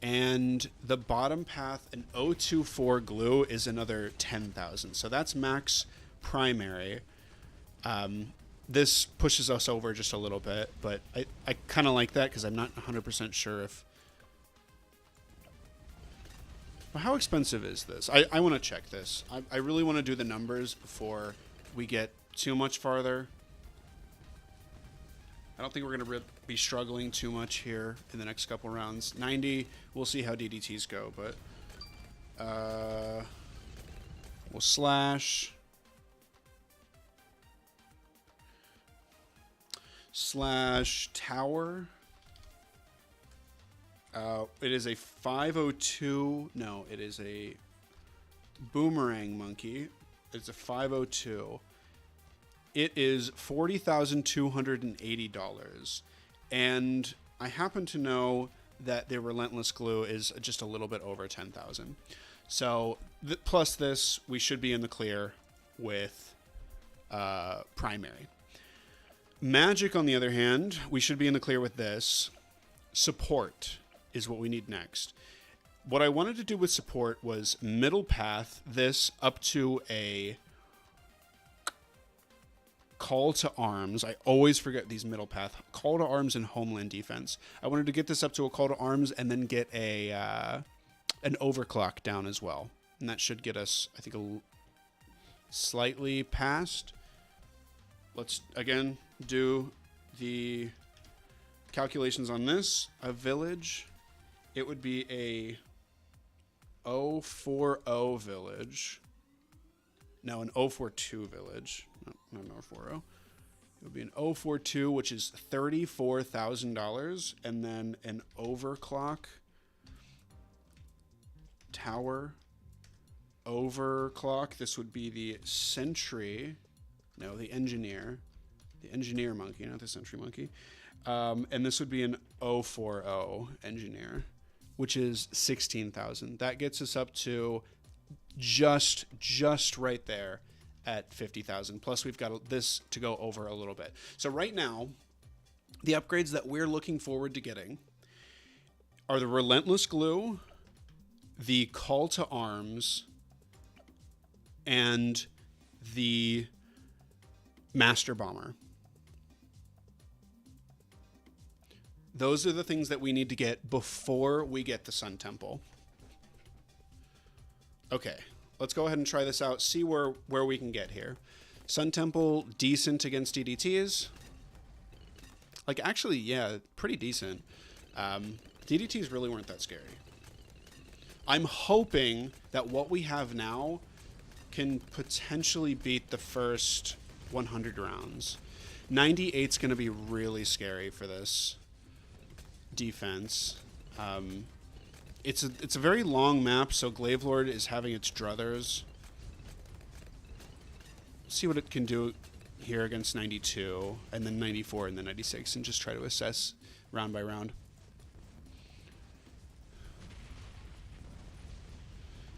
and the bottom path, an 024 glue, is another 10,000. So that's max primary. This pushes us over just a little bit, but I kind of like that because I'm not 100% sure if... Well, how expensive is this? I want to check this. I really want to do the numbers before we get too much farther. I don't think we're going to be struggling too much here in the next couple rounds. 90, we'll see how DDTs go, but we'll slash tower. It is a 502. No, it is a boomerang monkey. It's a 502. It is $40,280. And I happen to know that the Relentless Glue is just a little bit over 10,000. So plus this, we should be in the clear with primary. Magic, on the other hand, we should be in the clear with this. Support is what we need next. What I wanted to do with support was middle path this up to a call to arms. I always forget these middle path. Call to arms and homeland defense. I wanted to get this up to a call to arms and then get a an overclock down as well. And that should get us, I think, slightly past. Let's, again, do the calculations on this. A village, it would be a 040 village. No, an 042 village. No, not an 040. It would be an 042, which is $34,000. And then an overclock tower. Overclock. This would be the sentry. No, the engineer. The engineer monkey, not the sentry monkey. And this would be an 040 engineer, which is 16,000. That gets us up to just right there at 50,000. Plus we've got this to go over a little bit. So right now, the upgrades that we're looking forward to getting are the Relentless Glue, the Call to Arms, and the Master Bomber. Those are the things that we need to get before we get the Sun Temple. Okay, let's go ahead and try this out, see where we can get here. Sun Temple, decent against DDTs. Like, actually, yeah, pretty decent. DDTs really weren't that scary. I'm hoping that what we have now can potentially beat the first 100 rounds. 98's going to be really scary for this defense. It's a very long map, so Glavelord is having its druthers. See what it can do here against 92, and then 94, and then 96, and just try to assess round by round.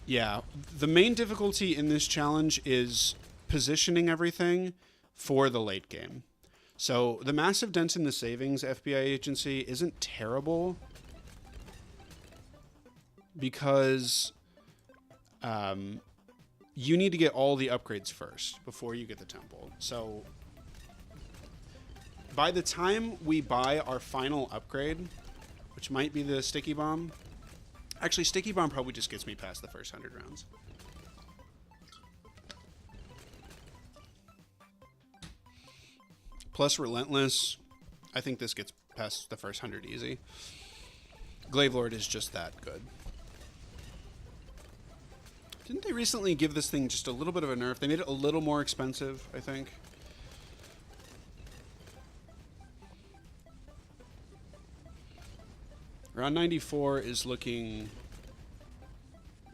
Yeah, the main difficulty in this challenge is positioning everything for the late game. So the massive dent in the savings FBI agency isn't terrible because you need to get all the upgrades first before you get the temple. So by the time we buy our final upgrade, which might be the Sticky Bomb, actually Sticky Bomb probably just gets me past the first 100 rounds. Plus Relentless, I think this gets past the first 100 easy. Glavelord is just that good. Didn't they recently give this thing just a little bit of a nerf? They made it a little more expensive, I think. Round 94 is looking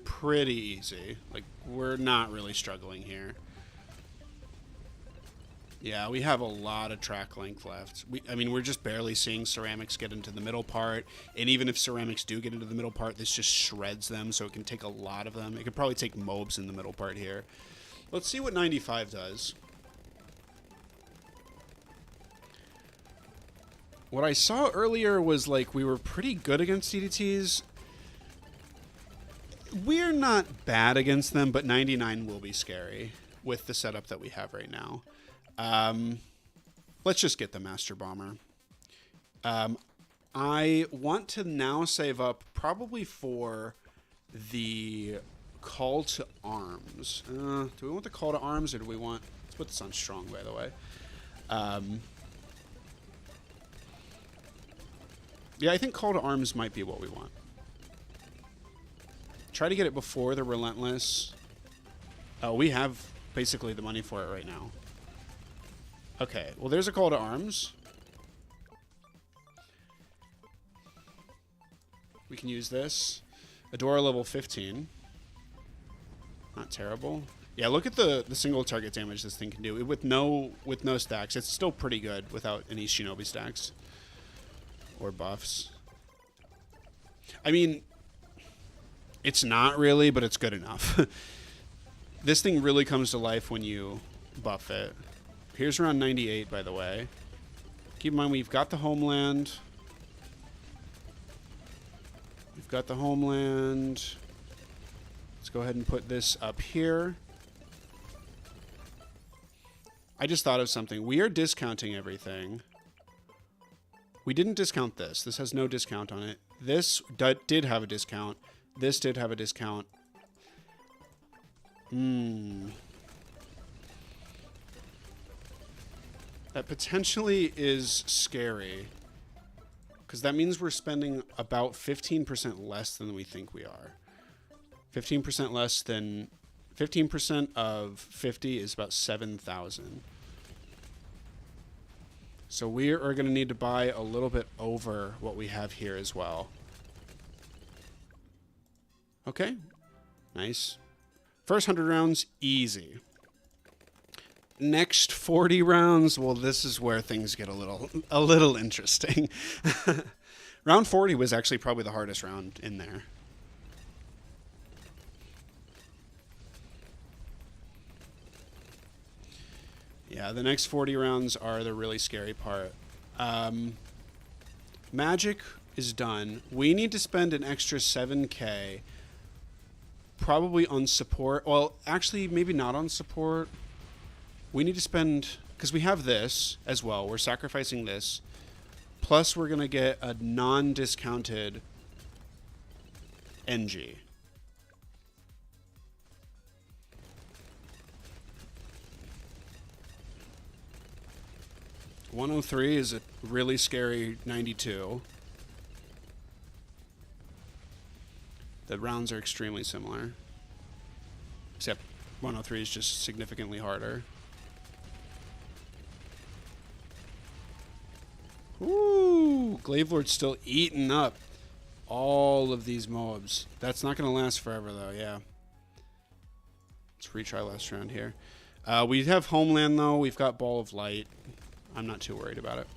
pretty easy. Like, we're not really struggling here. Yeah, we have a lot of track length left. I mean, we're just barely seeing ceramics get into the middle part. And even if ceramics do get into the middle part, this just shreds them, so it can take a lot of them. It could probably take mobs in the middle part here. Let's see what 95 does. What I saw earlier was, like, we were pretty good against DDTs. We're not bad against them, but 99 will be scary with the setup that we have right now. Let's just get the Master Bomber. I want to now save up probably for the Call to Arms. Do we want the Call to Arms, or do we want... Let's put this on Strong, by the way. Yeah, I think Call to Arms might be what we want. Try to get it before the Relentless. Oh, we have basically the money for it right now. Okay, well, there's a Call to Arms. We can use this. Adora level 15. Not terrible. Yeah, look at the single target damage this thing can do. With no stacks, it's still pretty good without any Shinobi stacks. Or buffs. I mean, it's not really, but it's good enough. This thing really comes to life when you buff it. Here's around 98, by the way. Keep in mind, we've got the Homeland. We've got the Homeland. Let's go ahead and put this up here. I just thought of something. We are discounting everything. We didn't discount this. This has no discount on it. This did have a discount. This did have a discount. That potentially is scary. Because that means we're spending about 15% less than we think we are. 15% less than... 15% of 50 is about 7,000. So we are going to need to buy a little bit over what we have here as well. Okay. Nice. First 100 rounds, easy. Next 40 rounds, well, this is where things get a little interesting. Round 40 was actually probably the hardest round in there. Yeah, the next 40 rounds are the really scary part. Magic is done. We need to spend an extra 7K probably on support. Well, actually, maybe not on support. We need to spend... Because we have this as well. We're sacrificing this. Plus, we're going to get a non-discounted NG. $103 is a really scary 92. The rounds are extremely similar. Except 103 is just significantly harder. Ooh, Glavelord's still eating up all of these mobs. That's not going to last forever, though, yeah. Let's retry last round here. We have Homeland, though. We've got Ball of Light. I'm not too worried about it.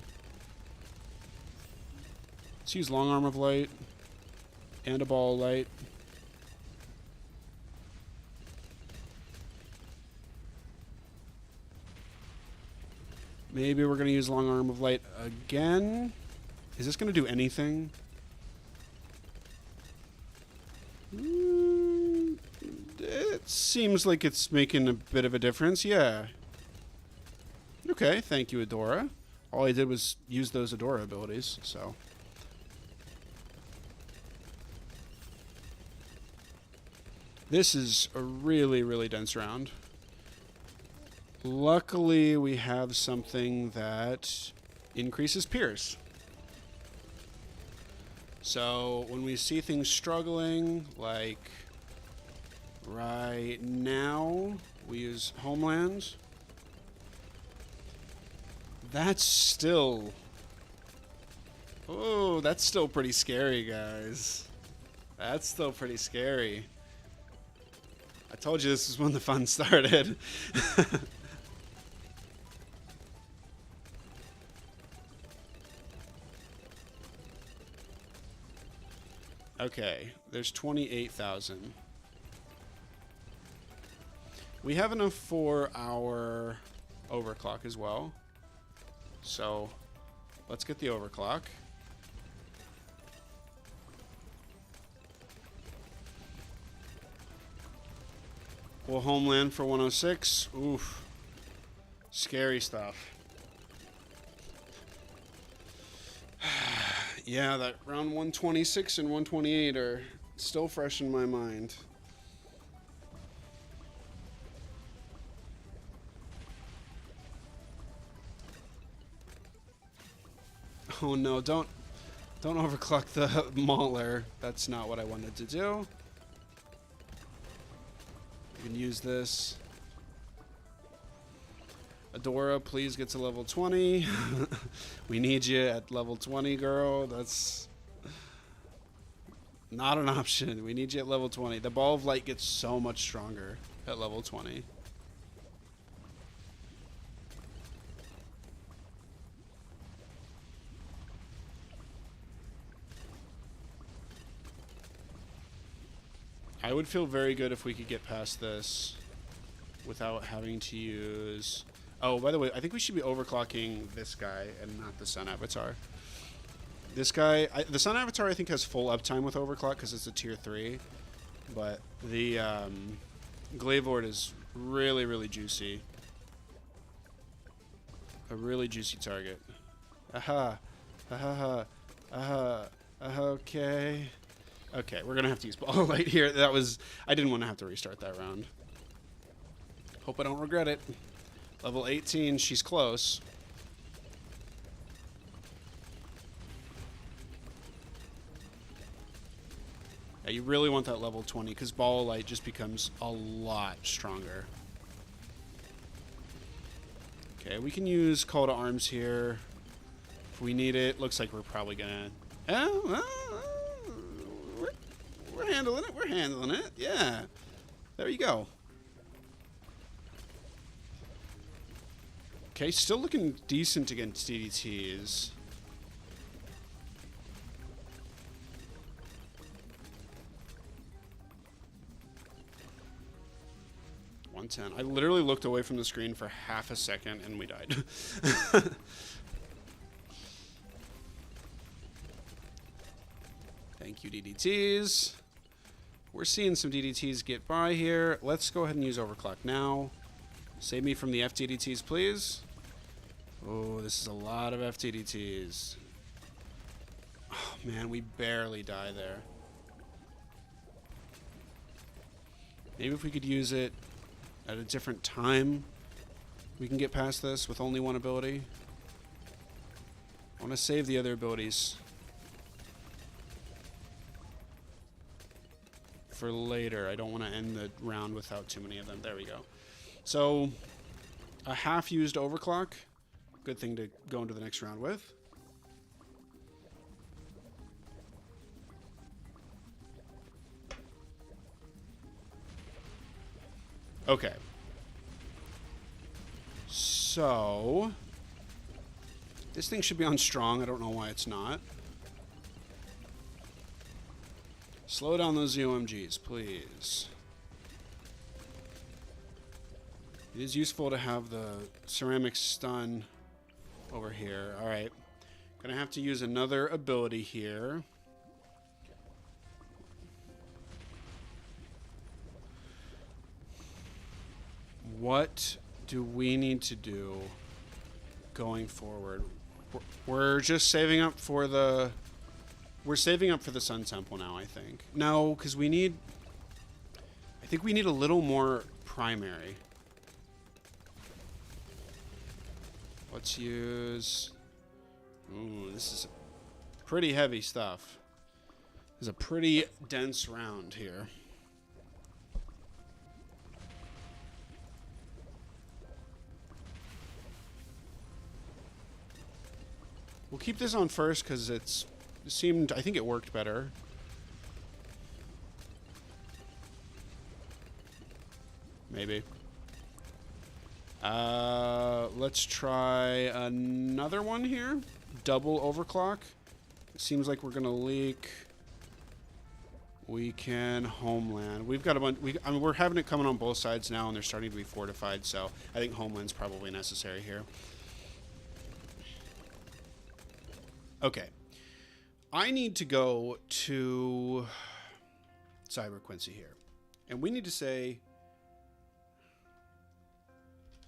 Let's use Long Arm of Light and a Ball of Light. Maybe we're going to use Long Arm of Light again. Is this going to do anything? It seems like it's making a bit of a difference, yeah. Okay, thank you, Adora. All I did was use those Adora abilities, so... This is a really, really dense round. Luckily, we have something that increases Pierce. So, when we see things struggling, like right now, we use Homeland. That's still... Oh, that's still pretty scary, guys. That's still pretty scary. I told you this is when the fun started. Okay, there's 28,000. We have enough for our overclock as well. So, let's get the overclock. We'll Homeland for 106. Oof. Scary stuff. Yeah, that round 126 and 128 are still fresh in my mind. Oh no, don't Don't overclock the mauler. That's not what I wanted to do. You can use this. Adora, please get to level 20. We need you at level 20, girl. That's not an option. We need you at level 20. The Ball of Light gets so much stronger at level 20. I would feel very good if we could get past this without having to use... Oh, by the way, I think we should be overclocking this guy and not the Sun Avatar. This guy... the Sun Avatar, I think, has full uptime with overclock because it's a tier 3. But the Glaivelord is really, really juicy. A really juicy target. Aha. Aha. Aha. Okay. Okay, we're gonna have to use Ball of Light here. That was... I didn't want to have to restart that round. Hope I don't regret it. Level 18, she's close. Yeah, you really want that level 20 because Ball of Light just becomes a lot stronger. Okay, we can use Call to Arms here if we need it. Looks like we're probably gonna... we're handling it. We're handling it. Yeah. There you go. Okay, still looking decent against DDTs. I literally looked away from the screen for half a second and we died. Thank you, DDTs. We're seeing some DDTs get by here. Let's go ahead and use Overclock now. Save me from the FDDTs, please. Oh, this is a lot of FDDTs. Oh, man, we barely die there. Maybe if we could use it at a different time, we can get past this with only one ability. I want to save the other abilities for later. I don't want to end the round without too many of them. There we go. So, a half-used Overclock. Good thing to go into the next round with. Okay. So, this thing should be on strong. I don't know why it's not. Slow down those UMGs, please. It is useful to have the ceramic stun over here. All right. Gonna have to use another ability here. What do we need to do going forward? We're just saving up for the... We're saving up for the Sun Temple now, I think. No, because we need... I think we need a little more primary. Let's use... Ooh, this is pretty heavy stuff. This is a pretty dense round here. We'll keep this on first because it seemed... I think it worked better. Maybe. Let's try another one here. Double Overclock. It seems like we're going to leak. We can Homeland. We've got a bunch... I mean, we're having it coming on both sides now, and they're starting to be fortified, so I think Homeland's probably necessary here. Okay. I need to go to Cyber Quincy here. And we need to say...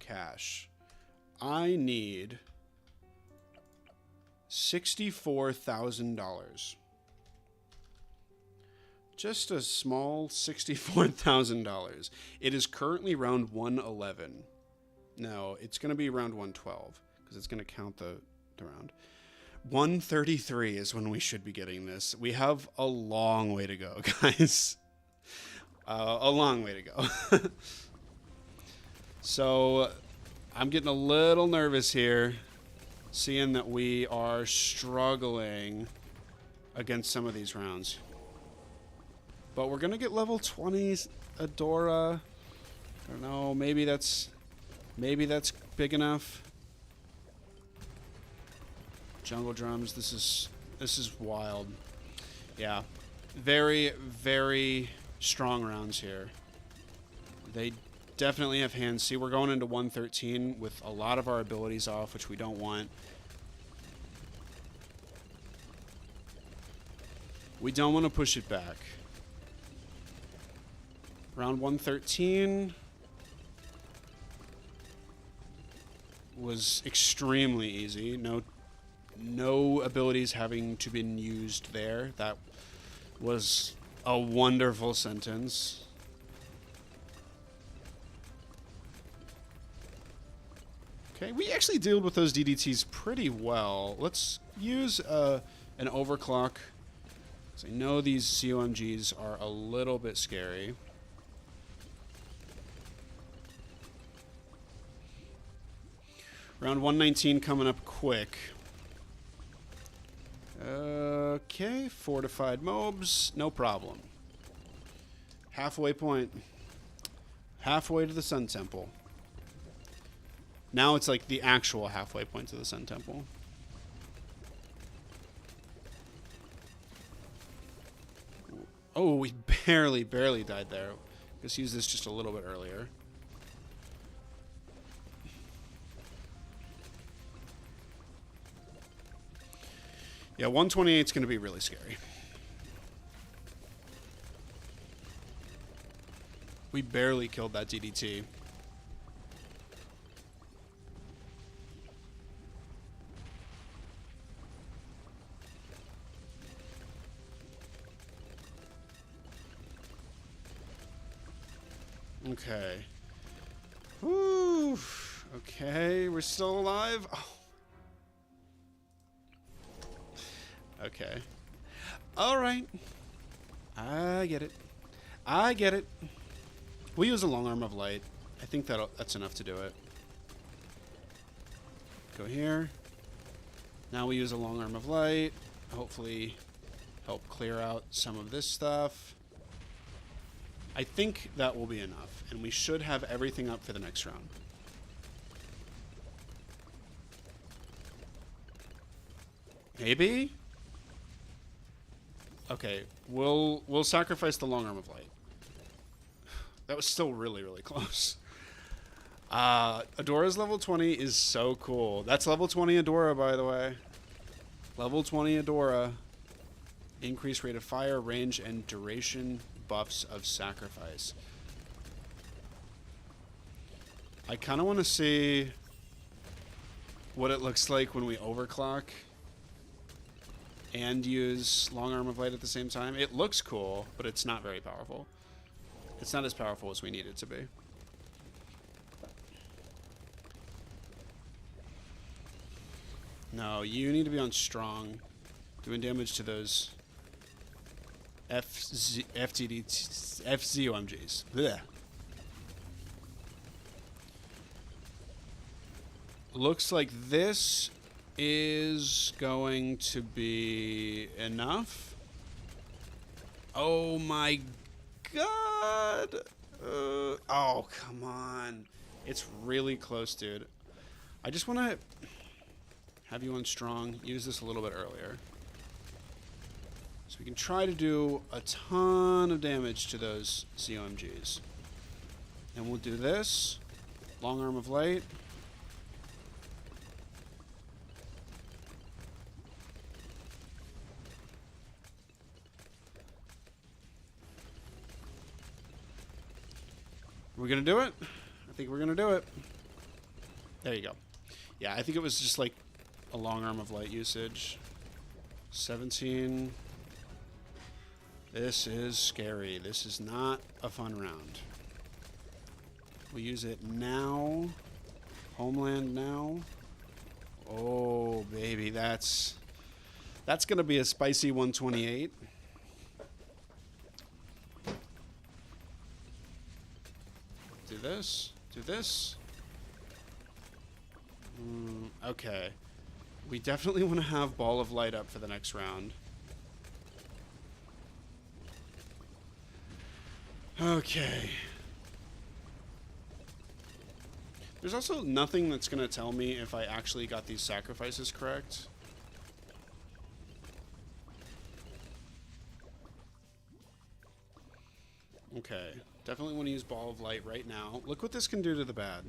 Cash. I need $64,000. Just a small $64,000. It is currently round 111. No, it's going to be round 112 because it's going to count the round. 133 is when we should be getting this. We have a long way to go, guys. A long way to go. So I'm getting a little nervous here, seeing that we are struggling against some of these rounds. But we're going to get level 20s Adora. I don't know, maybe that's big enough. Jungle drums, this is wild. Yeah. Very, very strong rounds here. They definitely have hands. See, we're going into 113 with a lot of our abilities off, which we don't want. We don't want to push it back. Round 113 was extremely easy. No abilities having to been used there. That was a wonderful sentence. Okay, we actually deal with those DDTs pretty well. Let's use an overclock. So I know these COMGs are a little bit scary. Round 119 coming up quick. Okay, fortified mobs, no problem. Halfway point. Halfway to the Sun Temple. Now it's like the actual halfway point to the Sun Temple. Oh, we barely died there. Let's use this just a little bit earlier. Yeah, 128 is going to be really scary. We barely killed that DDT. Okay. Whew. Okay, we're still alive. Oh. Okay. All right. I get it. I get it. We'll use a long arm of light. I think that's enough to do it. Go here. Now we use a long arm of light. Hopefully help clear out some of this stuff. I think that will be enough. And we should have everything up for the next round. Maybe? Okay, we'll sacrifice the long arm of light. That was still really close. Adora's level 20 is so cool. That's level 20 Adora, by the way. Level 20 Adora. Increased rate of fire, range, and duration buffs of sacrifice. I kind of want to see what it looks like when we overclock and use long arm of light at the same time. It looks cool, but it's not very powerful. It's not as powerful as we need it to be. No, you need to be on strong, doing damage to those FZOMGs. Blech. Looks like this is going to be enough. Oh my god. Oh, come on. It's really close, dude. I just want to have you on strong. Use this a little bit earlier. So we can try to do a ton of damage to those COMGs. And we'll do this. Long arm of light. We're going to do it? I think we're going to do it. There you go. Yeah, I think it was just like a long arm of light usage. 17. This is scary. This is not a fun round. We'll use it now. Homeland now. Oh, baby, that's That's going to be a spicy 128. Do this. Do this. Okay. We definitely want to have Ball of Light up for the next round. Okay. There's also nothing that's going to tell me if I actually got these sacrifices correct. Okay. Definitely want to use Ball of Light right now. Look what this can do to the bad.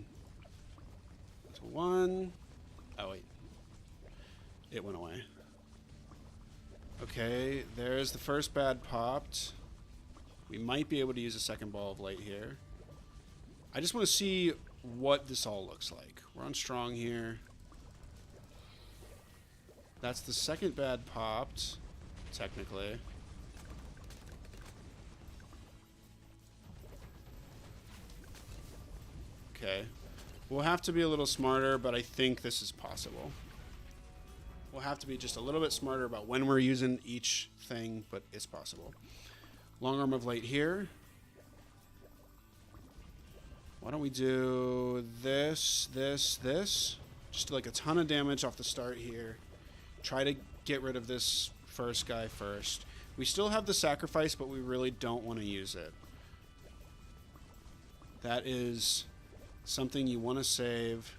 So 1. Oh, wait. It went away. Okay, there's the first bad popped. We might be able to use a second Ball of Light here. I just want to see what this all looks like. We're on strong here. That's the second bad popped, technically. Okay. We'll have to be a little smarter, but I think this is possible. We'll have to be just a little bit smarter about when we're using each thing, but it's possible. Long Arm of Light here. Why don't we do this, this, this? Just like a ton of damage off the start here. Try to get rid of this first guy first. We still have the sacrifice, but we really don't want to use it. That is something you want to save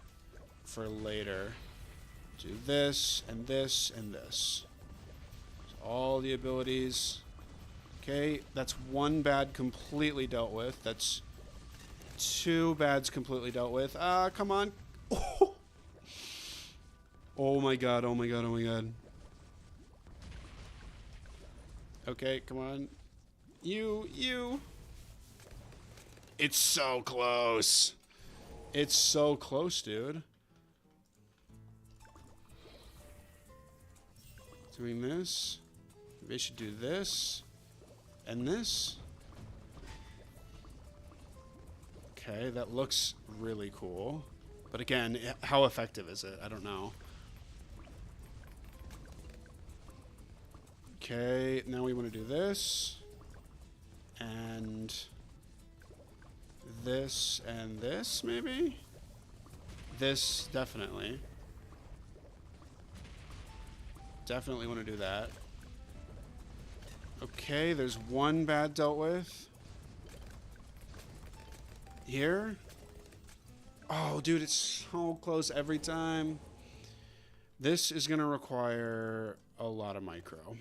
for later. Do this, and this, and this. So all the abilities. Okay, that's one bad completely dealt with. That's two bads completely dealt with. Ah, come on. Oh. Oh my god, oh my god, oh my god. Okay, come on. You. It's so close. It's so close, dude. Doing this. Maybe I should do this. And this. Okay, that looks really cool. But again, how effective is it? I don't know. Okay, now we want to do this. And this, maybe? This, definitely. Definitely want to do that. Okay, there's one bad dealt with. Here. Oh, dude, it's so close every time. This is going to require a lot of micro.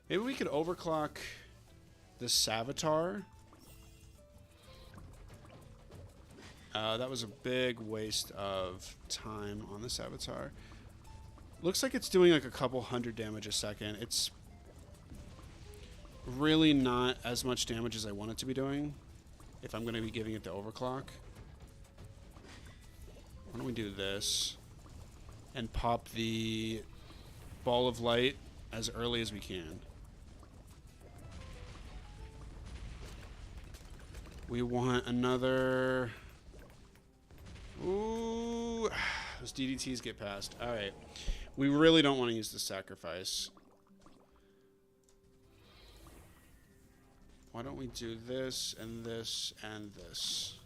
Maybe we could overclock the Savitar. That was a big waste of time on the Savitar. Looks like it's doing like a couple hundred damage a second. It's really not as much damage as I want it to be doing if I'm going to be giving it the overclock. Why don't we do this and pop the Ball of Light as early as we can. We want another... Ooh, those DDTs get past. All right. We really don't want to use the sacrifice. Why don't we do this and this and this?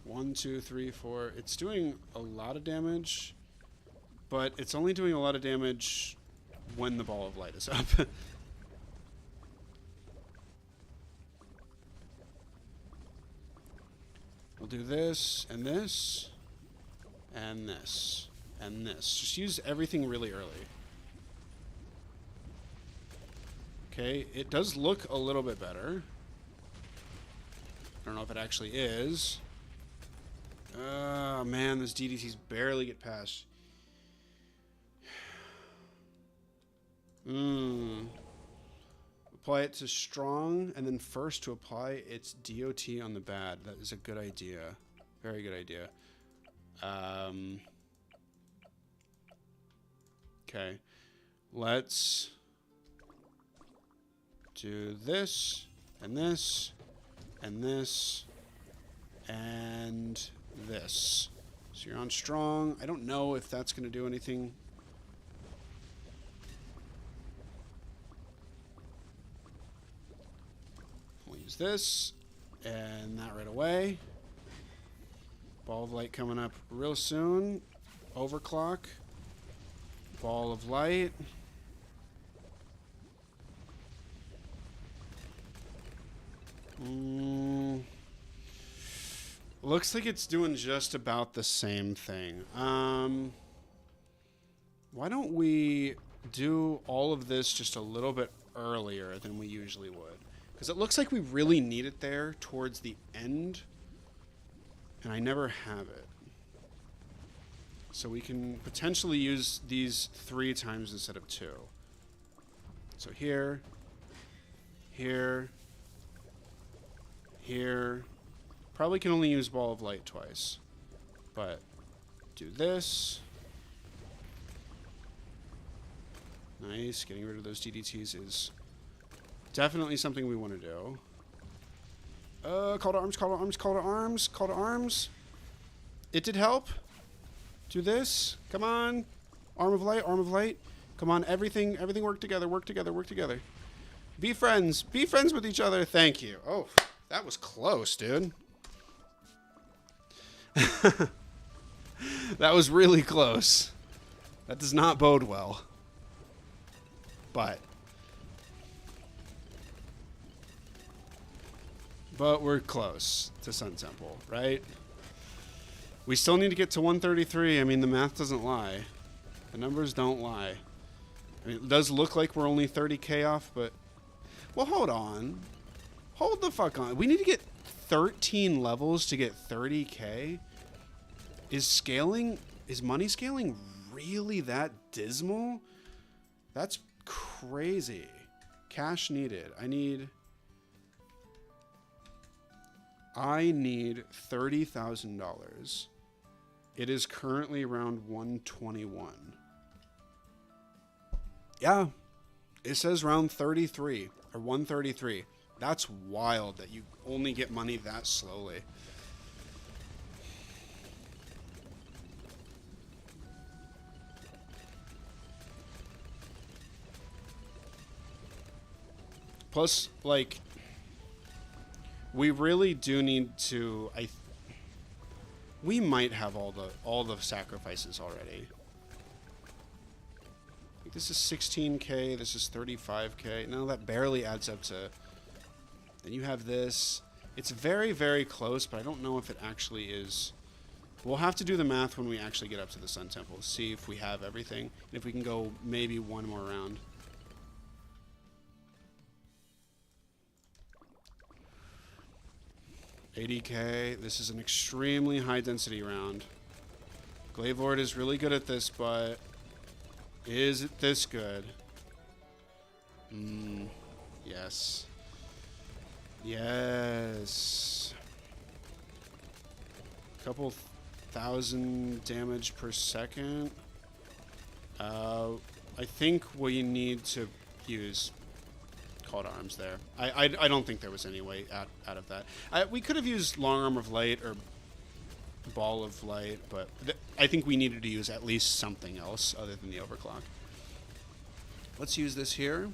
1, 2, 3, 4. It's doing a lot of damage, but it's only doing a lot of damage when the Ball of Light is up. We'll do this and this and this and this. Just use everything really early. Okay, it does look a little bit better. I don't know if it actually is. Oh, man, those DDTs barely get past. Apply it to strong, and then first to apply its DOT on the bad. That is a good idea. Very good idea. Okay. Let's do this, and this, and this, and this. So you're on strong. I don't know if that's going to do anything. Use this and that right away. Ball of light coming up real soon. Overclock. Ball of light. Looks like it's doing just about the same thing. Why don't we do all of this just a little bit earlier than we usually would? Because it looks like we really need it there towards the end, and I never have it. So we can potentially use these 3 times instead of 2. So here, here, here. Probably can only use ball of light twice. But do this. Nice. Getting rid of those DDTs is definitely something we want to do. Call to arms, call to arms, call to arms, call to arms. It did help. Do this. Come on. Arm of light, arm of light. Come on, everything work together, work together, work together. Be friends. Be friends with each other. Thank you. Oh, that was close, dude. That was really close. That does not bode well. But we're close to Sun Temple, right? We still need to get to 133. I mean, the math doesn't lie. The numbers don't lie. I mean, it does look like we're only 30K off, but... Well, hold on. Hold the fuck on. We need to get 13 levels to get 30K? Is money scaling really that dismal? That's crazy. Cash needed. I need $30,000. It is currently around 121. Yeah. It says round 33 or 133. That's wild that you only get money that slowly. Plus, like, we really do need to. We might have all the sacrifices already. Like, this is 16K. This is 35K. No, that barely adds up to. Then you have this. It's very, very close, but I don't know if it actually is. We'll have to do the math when we actually get up to the Sun Temple. See if we have everything, and if we can go maybe one more round. $80K. This is an extremely high density round. Glaive Lord is really good at this, but is it this good? Yes. Yes. Couple thousand damage per second. I think we need to use Call to Arms there. I don't think there was any way out of that. We could have used Long Arm of Light or Ball of Light, but I think we needed to use at least something else other than the overclock. Let's use this here.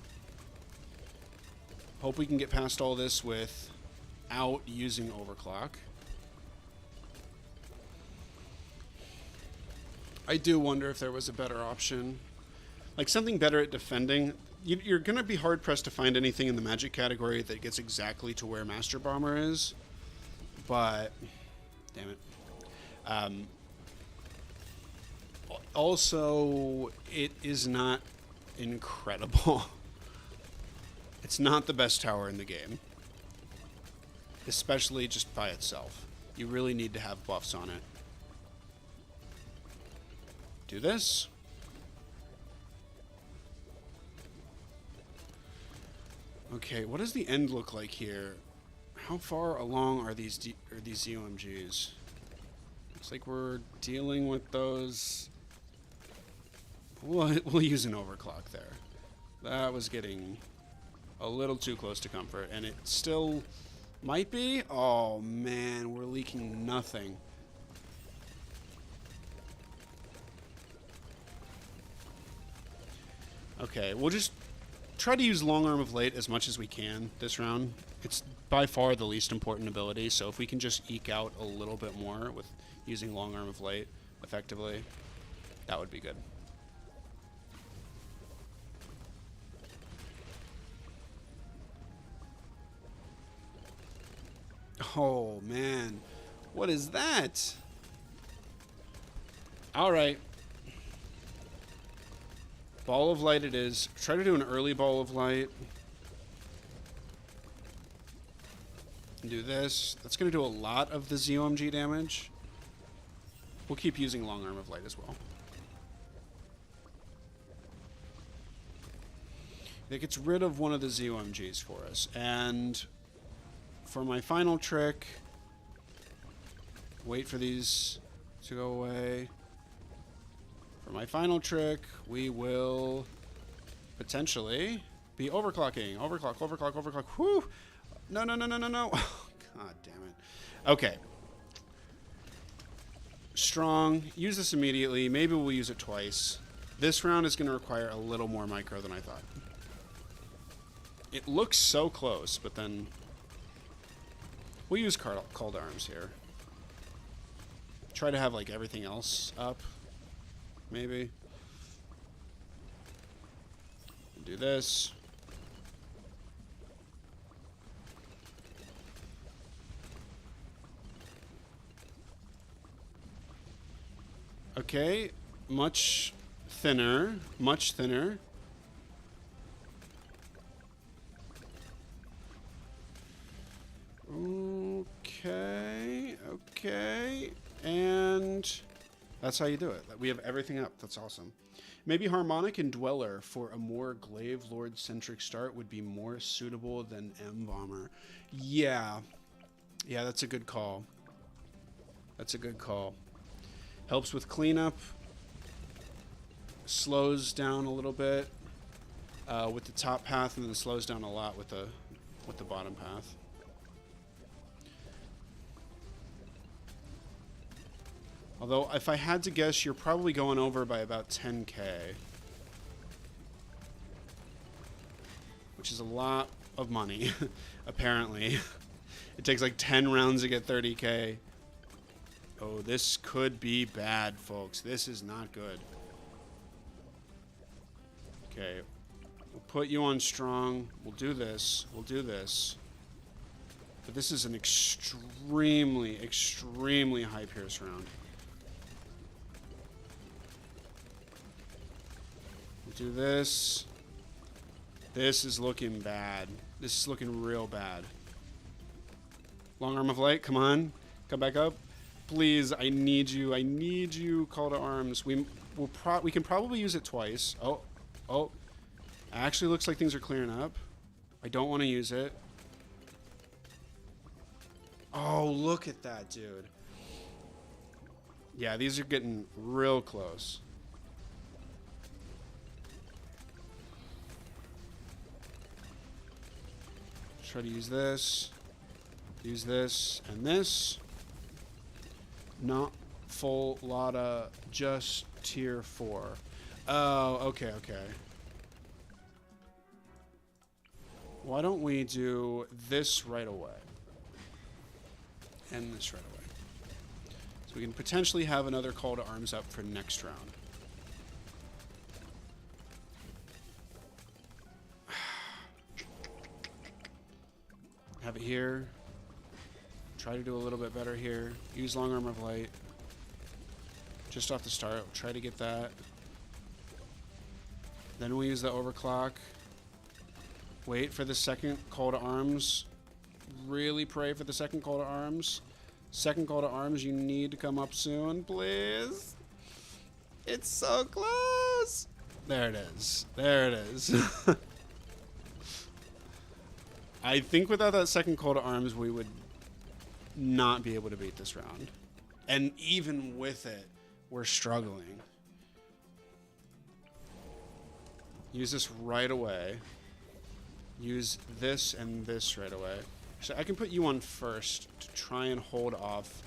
Hope we can get past all this without using overclock. I do wonder if there was a better option. Like something better at defending. You're going to be hard-pressed to find anything in the magic category that gets exactly to where Master Bomber is. But, damn it. Also, it is not incredible. It's not the best tower in the game. Especially just by itself. You really need to have buffs on it. Do this. Okay, what does the end look like here? How far along are these UMGs? Looks like we're dealing with those. We'll use an overclock there. That was getting a little too close to comfort, and it still might be. Oh man, we're leaking nothing. Okay, we'll just try to use Long Arm of Light as much as we can this round. It's by far the least important ability, so if we can just eke out a little bit more with using Long Arm of Light effectively, that would be good. Oh, man. What is that? All right. Ball of Light it is. Try to do an early Ball of Light. Do this. That's going to do a lot of the ZOMG damage. We'll keep using Long Arm of Light as well. It gets rid of one of the ZOMGs for us. And for my final trick, wait for these to go away. For my final trick, we will potentially be overclocking. Overclock, overclock, overclock. Whew! No, no, no, no, no, no. God damn it. Okay. Strong. Use this immediately. Maybe we'll use it twice. This round is going to require a little more micro than I thought. It looks so close, but then we'll use call to arms here. Try to have like everything else up. Maybe. Do this. Okay, much thinner, much thinner. Okay, okay, and that's how you do it. We have everything up. That's awesome. Maybe Harmonic and Dweller for a more Glaive Lord-centric start would be more suitable than M-Bomber. Yeah. Yeah, that's a good call. That's a good call. Helps with cleanup. Slows down a little bit with the top path, and then slows down a lot with the bottom path. Although, if I had to guess, you're probably going over by about 10k. Which is a lot of money, apparently. It takes like 10 rounds to get 30k. Oh, this could be bad, folks. This is not good. Okay. We'll put you on strong. We'll do this. We'll do this. But this is an extremely, extremely high Pierce round. Do this. This is looking bad. This is looking real bad. Long Arm of Light, come on. Come back up. Please, I need you. I need you. Call to arms. We can probably use it twice. Oh. Oh. Actually looks like things are clearing up. I don't want to use it. Oh, look at that, dude. Yeah, these are getting real close. Try to use this, and this. Not full Lotta, just tier 4. Oh, okay, okay. Why don't we do this right away? And this right away. So we can potentially have another call to arms up for next round. Have it here. Try to do a little bit better here. Use Long Arm of Light. Just off the start. Try to get that. Then we'll use the overclock. Wait for the second call to arms. Really pray for the second call to arms. Second call to arms, you need to come up soon, please. It's so close. There it is. There it is. I think without that second call to arms, we would not be able to beat this round. And even with it, we're struggling. Use this right away. Use this and this right away. So I can put you on first to try and hold off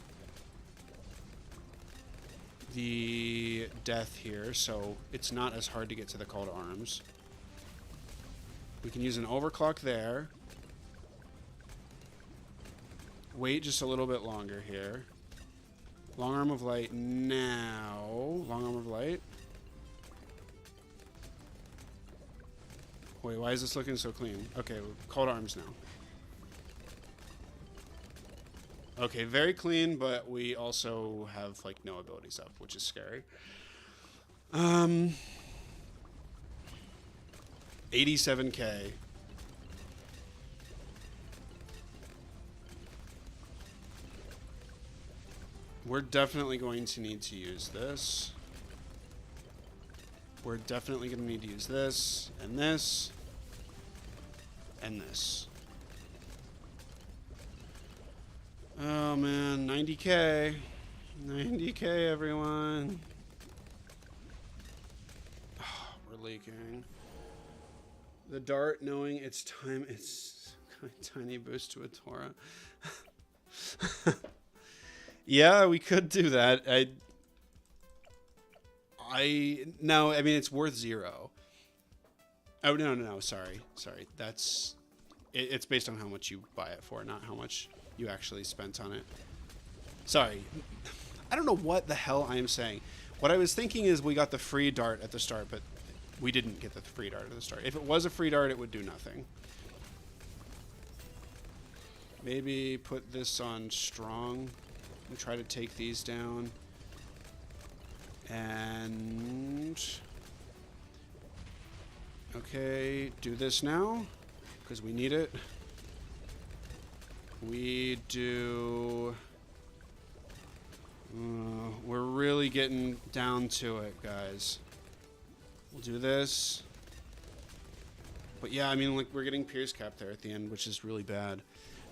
the death here, so it's not as hard to get to the call to arms. We can use an overclock there. Wait just a little bit longer here. Long arm of light now. Long arm of light. Wait, why is this looking so clean? Okay, call to arms now. Okay, very clean, but we also have like no abilities up, which is scary. 87k. We're definitely going to need to use this. We're definitely going to need to use this, and this, and this. Oh man, 90k. 90k, everyone. Oh, we're leaking. The dart, knowing it's time, it's a tiny boost to a Torah. Yeah, we could do that. No, I mean, it's worth 0. Oh, no, sorry. That's, it's based on how much you buy it for, not how much you actually spent on it. Sorry. I don't know what the hell I am saying. What I was thinking is we got the free dart at the start, but we didn't get the free dart at the start. If it was a free dart, it would do nothing. Maybe put this on strong and try to take these down. And okay, do this now because we need it. We do. We're really getting down to it, guys. We'll do this. But yeah, I mean, like, we're getting Pierce Cap there at the end, which is really bad.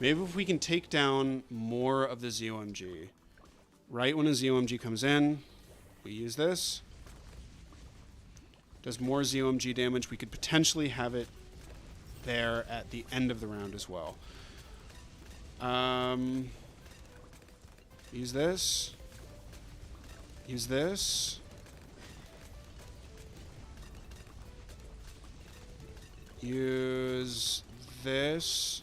Maybe if we can take down more of the ZOMG. Right when a ZOMG comes in, we use this. Does more ZOMG damage. We could potentially have it there at the end of the round as well. Use this. Use this. Use this.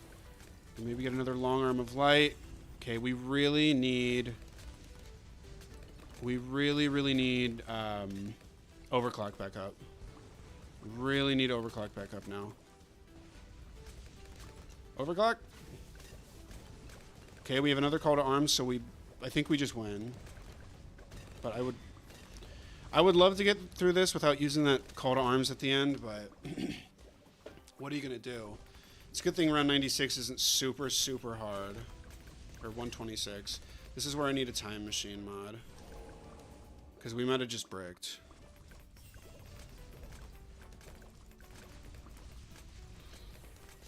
Maybe get another long arm of light. Okay, we really need... We really need overclock back up. Really need overclock back up now. Overclock. Okay, we have another call to arms, so I think we just win. But I would love to get through this without using that call to arms at the end, but what are you gonna do? It's a good thing round 96 isn't super hard, or 126. This is where I need a time machine mod. Because we might have just bricked.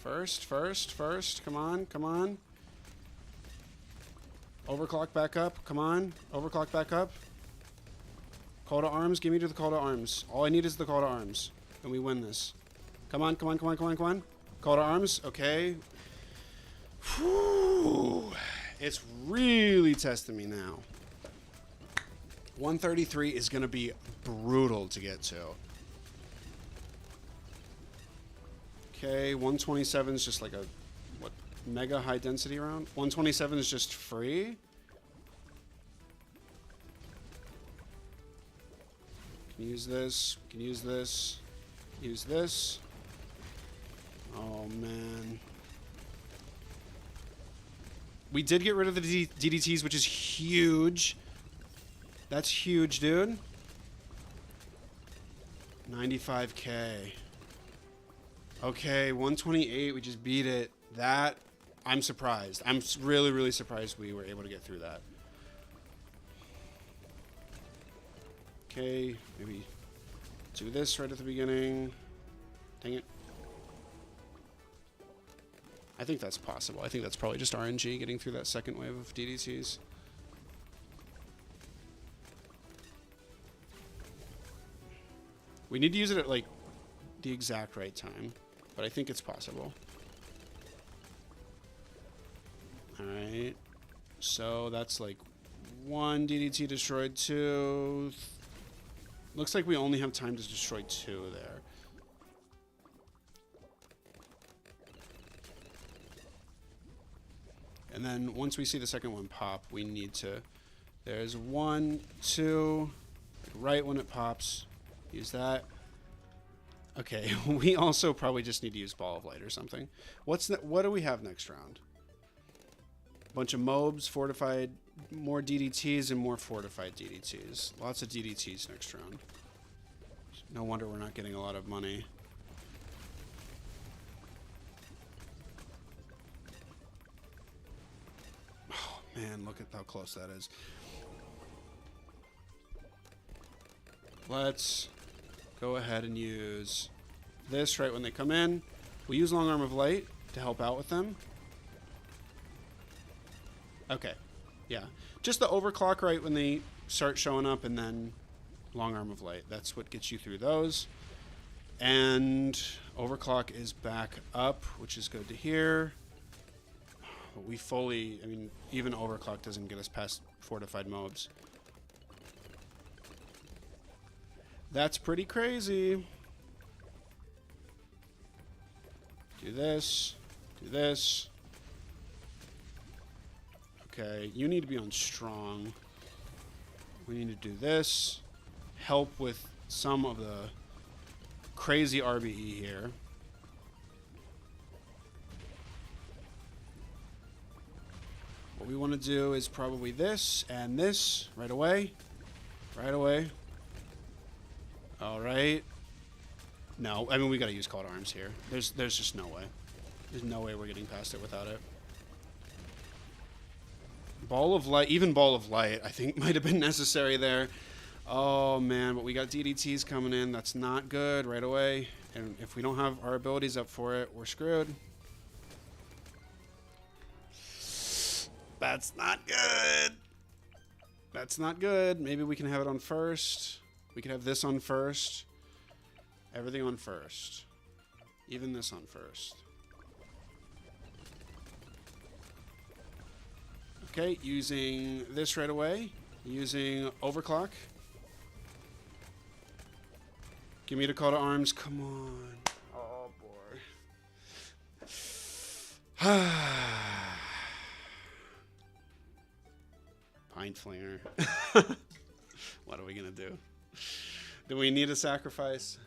First. Come on. Overclock back up. Come on. Overclock back up. Call to arms. Give me to the call to arms. All I need is the call to arms. And we win this. Come on. Call to arms. Okay. Whew. It's really testing me now. 133 is going to be brutal to get to. Okay, 127 is just like a, what, mega high density round? 127 is just free? Can use this, use this. Oh, man. We did get rid of the DDTs, which is huge. That's huge, dude. 95k. Okay, 128. We just beat it. That, I'm surprised. I'm really surprised we were able to get through that. Okay, maybe do this right at the beginning. Dang it. I think that's possible. I think that's probably just RNG getting through that second wave of DDTs. We need to use it at, like, the exact right time, but I think it's possible. Alright. So that's, like, 1 DDT destroyed, 2. Looks like we only have time to destroy 2 there. And then once we see the second one pop, we need to, there's 1, 2, right when it pops, use that. Okay, we also probably just need to use Ball of Light or something. What do we have next round? Bunch of mobs, fortified, more DDTs, and more fortified DDTs. Lots of DDTs next round. No wonder we're not getting a lot of money. Oh man, look at how close that is. Let's go ahead and use this right when they come in. We use Long Arm of Light to help out with them. Okay, yeah. Just the overclock right when they start showing up, and then Long Arm of Light. That's what gets you through those. And overclock is back up, which is good to hear. We fully, I mean, even overclock doesn't get us past fortified mobs. That's pretty crazy. Do this. Do this. Okay, you need to be on strong. We need to do this. Help with some of the crazy RBE here. What we want to do is probably this and this right away. Right away. All right. No, I mean, we got to use Call to Arms here. There's just no way. There's no way we're getting past it without it. Ball of Light, even Ball of Light, I think might have been necessary there. Oh, man, but we got DDTs coming in. That's not good right away. And if we don't have our abilities up for it, we're screwed. That's not good. That's not good. Maybe we can have it on first. We can have this on first. Everything on first. Even this on first. Okay, using this right away. Using overclock. Give me the Call to Arms. Come on. Oh, boy. Feint Flinger. What are we going to do? Do we need a sacrifice?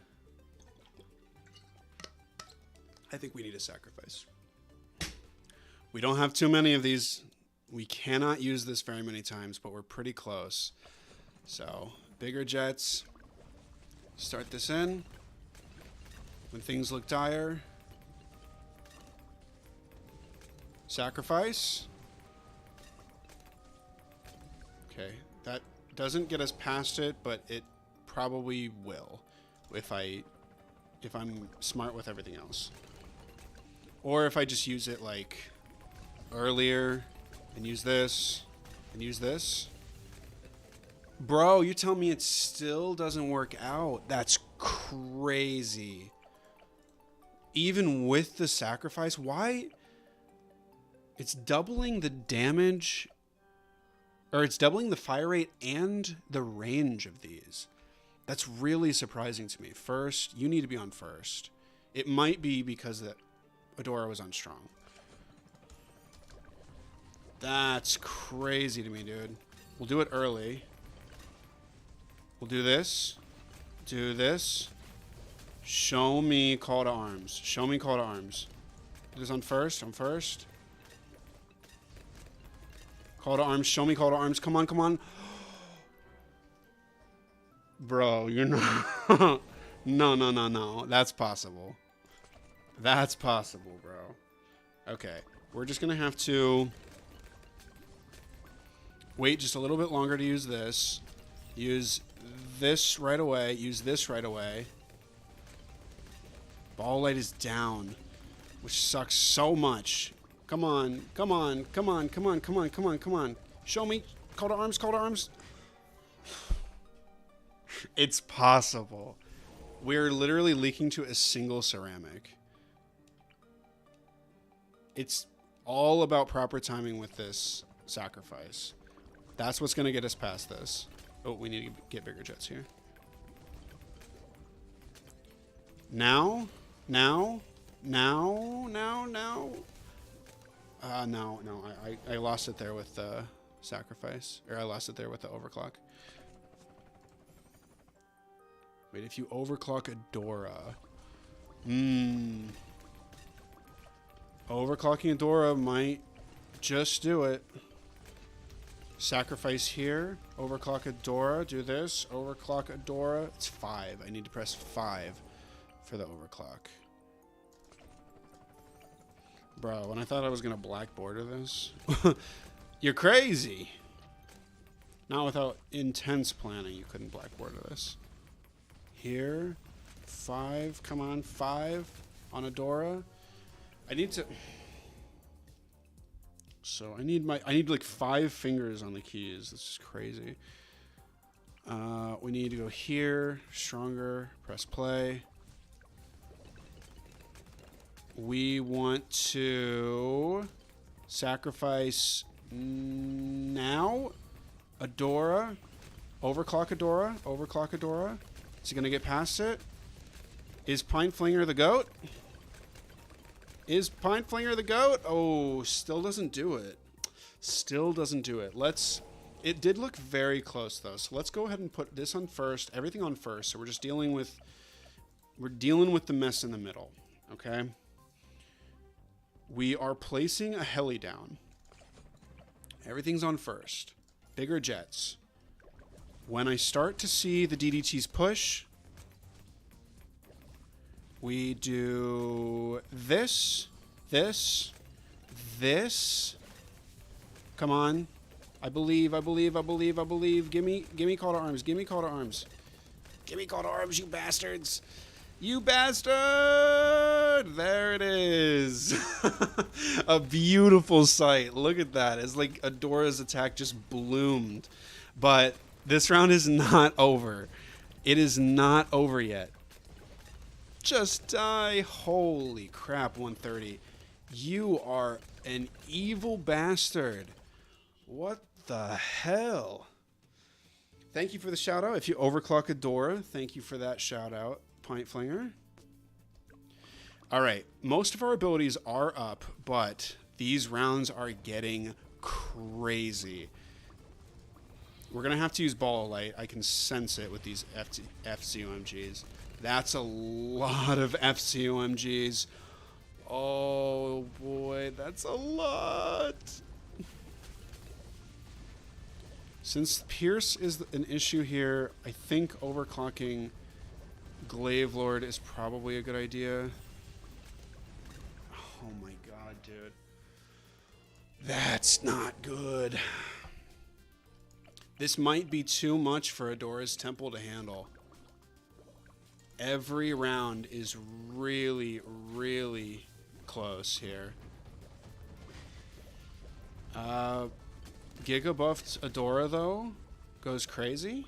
I think we need a sacrifice. We don't have too many of these. We cannot use this very many times, but we're pretty close. So, bigger jets. Start this in. When things look dire. Sacrifice. Okay, that doesn't get us past it, but it probably will if I'm smart with everything else. Or if I just use it like earlier and use this and use this. Bro, you tell me it still doesn't work out. That's crazy. Even with the sacrifice, why? It's doubling the damage, or it's doubling the fire rate and the range of these. That's really surprising to me. First, you need to be on first. It might be because that Adora was on strong. That's crazy to me, dude. We'll do it early. We'll do this. Do this. Show me Call to Arms. Show me Call to Arms. Do this on first. On first. Call to Arms. Show me Call to Arms. Come on, come on. Bro, you're not... No. That's possible. That's possible, bro. Okay. We're just going to have to wait just a little bit longer to use this. Use this right away. Use this right away. Ball light is down, which sucks so much. Come on. Come on. Come on. Come on. Come on. Come on. Come on. Show me. Call to Arms. Call to Arms. It's possible. We're literally leaking to a single ceramic. It's all about proper timing with this sacrifice. That's what's going to get us past this. Oh, we need to get bigger jets here. Now. No, I lost it there with the sacrifice. Or I lost it there with the overclock. Wait, if you overclock a Dora... Overclocking a Dora might just do it. Sacrifice here. Overclock a Dora. Do this. Overclock a Dora. It's 5. I need to press 5 for the overclock. Bro, when I thought I was going to black border this... You're crazy! Not without intense planning, you couldn't black border this. Here. 5. Come on, 5 on a Dora. I need to... So I need like 5 fingers on the keys. This is crazy. We need to go here, stronger, press play. We want to sacrifice now Adora, overclock Adora, overclock Adora. Is he gonna get past it? Is Pine Flinger the GOAT? Is Pine Flinger the GOAT? Oh, still doesn't do it. Still doesn't do it. It did look very close though. So let's go ahead and put this on first, everything on first. So we're just dealing with the mess in the middle, okay? We are placing a heli down. Everything's on first. Bigger jets. When I start to see the DDTs push, we do this, this, this. Come on. I believe. Give me call to arms. Give me call to arms. Give me call to arms, you bastards. You bastard! There it is. A beautiful sight. Look at that. It's like Adora's attack just bloomed. But this round is not over. It is not over yet. Just die. Holy crap, 130. You are an evil bastard. What the hell? Thank you for the shout out. If you overclock Adora, thank you for that shout out, Pint Flinger. All right, most of our abilities are up, but these rounds are getting crazy. We're gonna have to use Ball of Light. I can sense it with these FCOMGs. That's a lot of FCOMGs. Oh boy, that's a lot. Since Pierce is an issue here, I think overclocking Glaive Lord is probably a good idea. Oh my god, dude. That's not good. This might be too much for Adora's Temple to handle. Every round is really, really close here. Giga buffed Adora, though, goes crazy.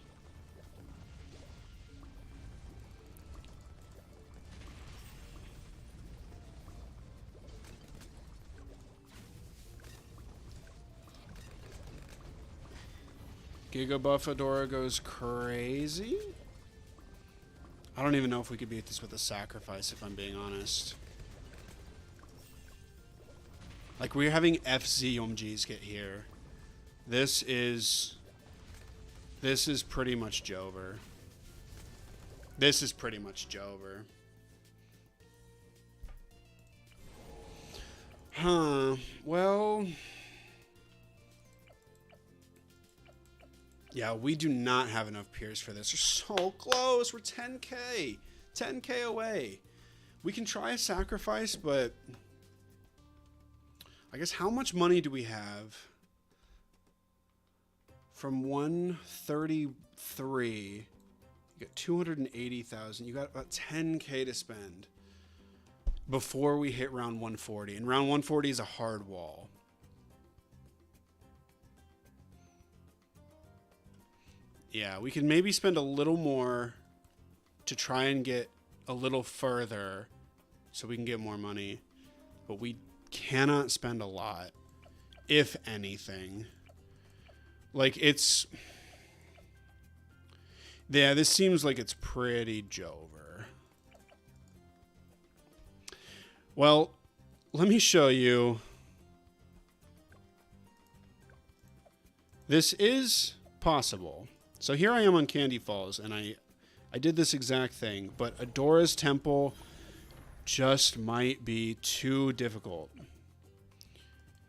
Giga buff Adora goes crazy. I don't even know if we could beat this with a sacrifice, if I'm being honest. Like, we're having FZOMGs get here. This is pretty much Jover. This is pretty much Jover. Huh. Well... yeah, we do not have enough Pierce for this. We're so close. We're 10k. 10k away. We can try a sacrifice, but... I guess how much money do we have? From 133, you got 280,000. You got about 10k to spend before we hit round 140. And round 140 is a hard wall. Yeah, we can maybe spend a little more to try and get a little further so we can get more money. But we cannot spend a lot, if anything. Like, it's... yeah, this seems like it's pretty Jover. Well, let me show you This is possible. So here I am on Candy Falls, and I did this exact thing, but Adora's Temple just might be too difficult.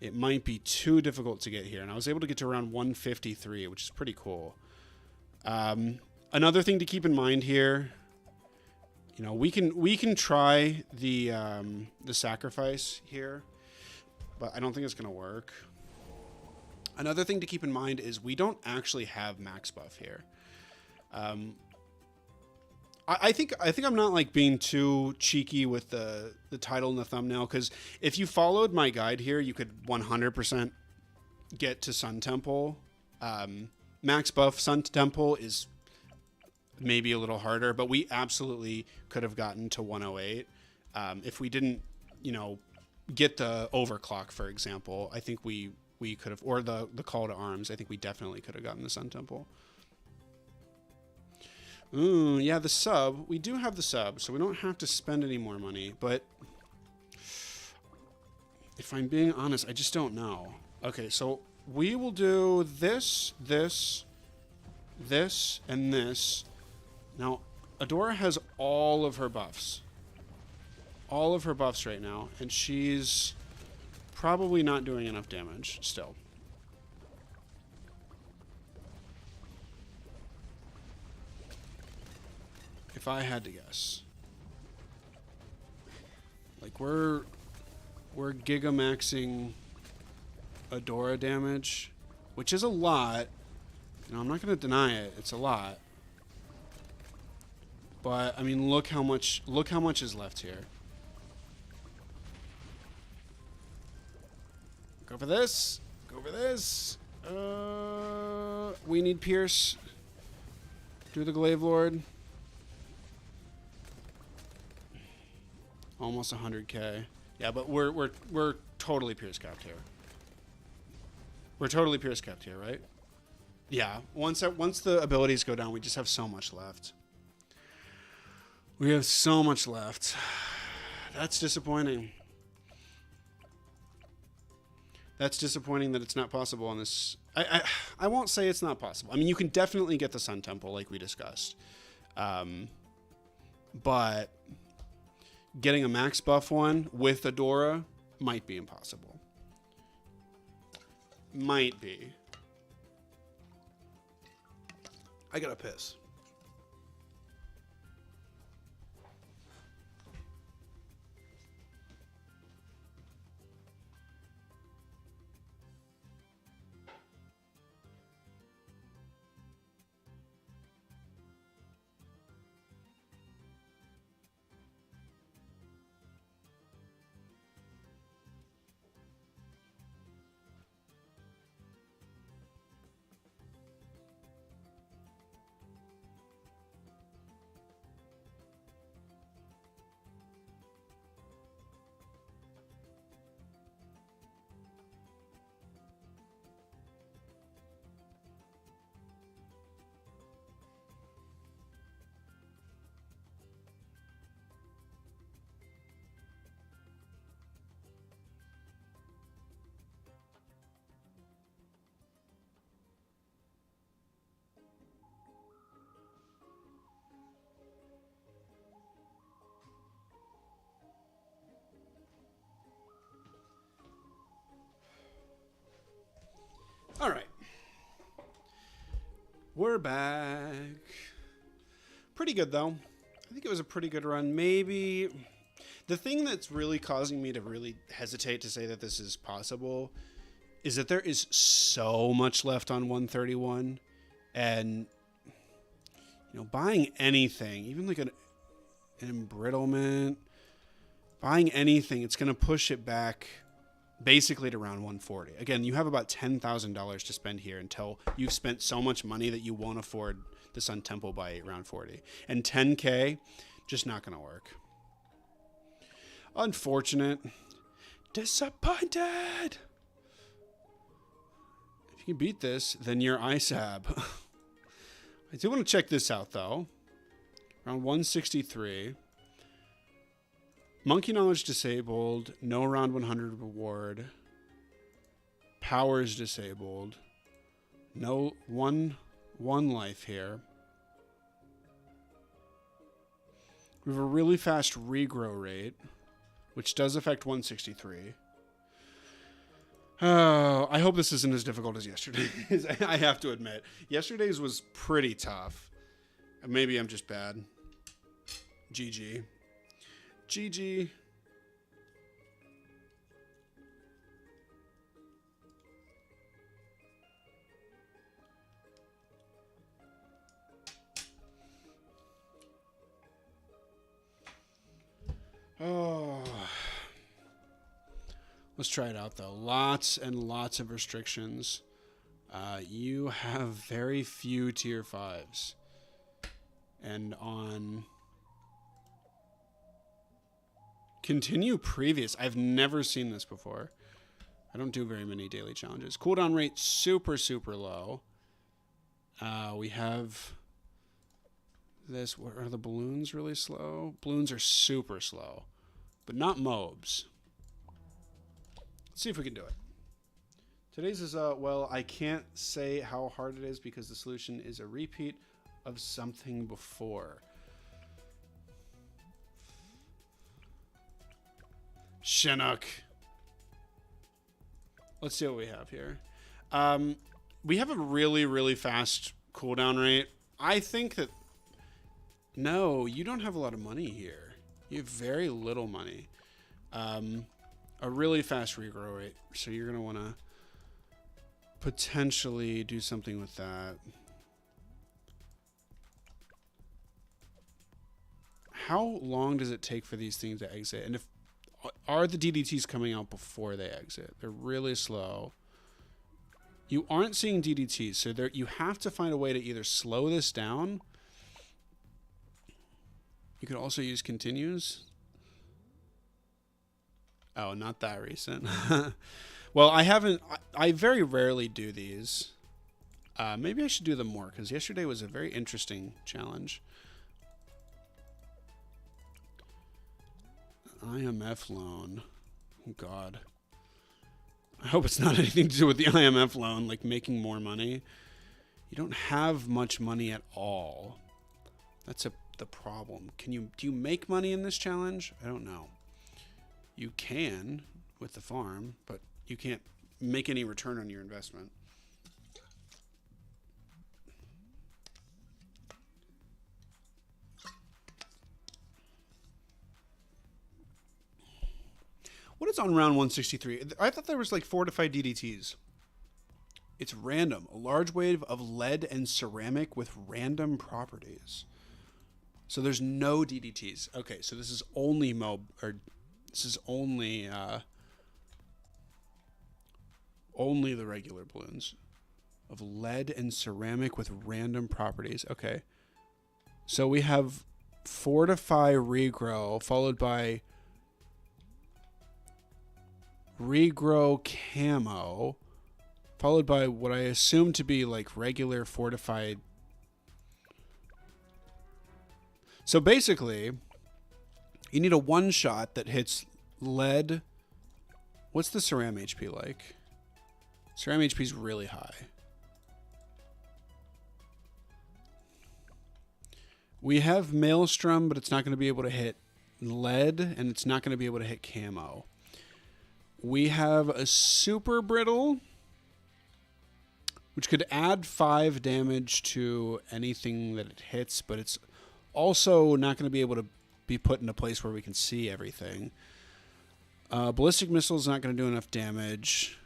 It might be too difficult to get here, and I was able to get to around 153, which is pretty cool. Another thing to keep in mind here, you know, we can try the sacrifice here, but I don't think it's gonna work. Another thing to keep in mind is we don't actually have max buff here. I think I'm not like being too cheeky with the title and the thumbnail, because if you followed my guide here, you could 100% get to Sun Temple. Max buff Sun Temple is maybe a little harder, but we absolutely could have gotten to 108 if we didn't, you know, get the overclock, for example. I think we could have, or the call to arms. I think we definitely could have gotten the Sun Temple. Ooh, yeah, the sub. We do have the sub, so we don't have to spend any more money. But if I'm being honest, I just don't know. Okay, so we will do this, this, this, and this. Now, Adora has all of her buffs. All of her buffs right now, and she's probably not doing enough damage still. If I had to guess. Like, we're gigamaxing Adora damage, which is a lot. You know, I'm not going to deny it. It's a lot. But I mean, look how much is left here. Go for this. Go for this. We need Pierce. Do the Glaive Lord. Almost 100k. Yeah, but we're totally Pierce capped here. We're totally Pierce capped here, right? Yeah. Once the abilities go down, we just have so much left. We have so much left. That's disappointing. That's disappointing that it's not possible on this. I won't say it's not possible. I mean, you can definitely get the Sun Temple like we discussed. But getting a max buff one with Adora might be impossible. Might be. I gotta piss. All right. We're back. Pretty good, though. I think it was a pretty good run. Maybe the thing that's really causing me to really hesitate to say that this is possible is that there is so much left on 131. And, you know, buying anything, even like an embrittlement, buying anything, it's going to push it back basically to around 140. Again, you have about $10,000 to spend here until you've spent so much money that you won't afford the Sun Temple by around 40. And 10k, just not going to work. Unfortunate. Disappointed. If you can beat this, then you're ISAB. I do want to check this out, though. Around 163. Monkey Knowledge disabled. No round 100 reward. Powers disabled. No, one life here. We have a really fast regrow rate, which does affect 163. Oh, I hope this isn't as difficult as yesterday's. I have to admit. Yesterday's was pretty tough. Maybe I'm just bad. GG. GG. Oh. Let's try it out, though. Lots and lots of restrictions. You have very few tier 5s. And on continue previous, I've never seen this before. I don't do very many daily challenges. Cooldown rate super, super low. We have this. What are the balloons really slow? Balloons are super slow, but not mobs. Let's see if we can do it. Today's is, well, I can't say how hard it is because the solution is a repeat of something before. Chinook. Let's see what we have here. We have a really, really fast cooldown rate. I think that... No, you don't have a lot of money here. You have very little money. A really fast regrow rate. So you're going to want to potentially do something with that. How long does it take for these things to exit? And if are the DDTs coming out before they exit? They're really slow. You aren't seeing DDTs, so you have to find a way to either slow this down. You could also use continues. Oh, not that recent. Well, I very rarely do these. Maybe I should do them more, because yesterday was a very interesting challenge. IMF loan. Oh, God. I hope it's not anything to do with the IMF loan, like making more money. You don't have much money at all. That's the problem. Do you make money in this challenge? I don't know. You can with the farm, but you can't make any return on your investment. What is on round 163? I thought there was like 4 to 5 DDTs. It's random. A large wave of lead and ceramic with random properties. So there's no DDTs. Okay, so this is only this is only the regular balloons of lead and ceramic with random properties. Okay. So we have Fortify Regrow followed by Regrow Camo, followed by what I assume to be like regular fortified. So basically, you need a one shot that hits lead. What's the Ceram HP like? Ceram HP is really high. We have Maelstrom, but it's not going to be able to hit lead, and it's not going to be able to hit Camo. We have a Super Brittle, which could add 5 damage to anything that it hits, but it's also not going to be able to be put in a place where we can see everything. Ballistic Missile is not going to do enough damage.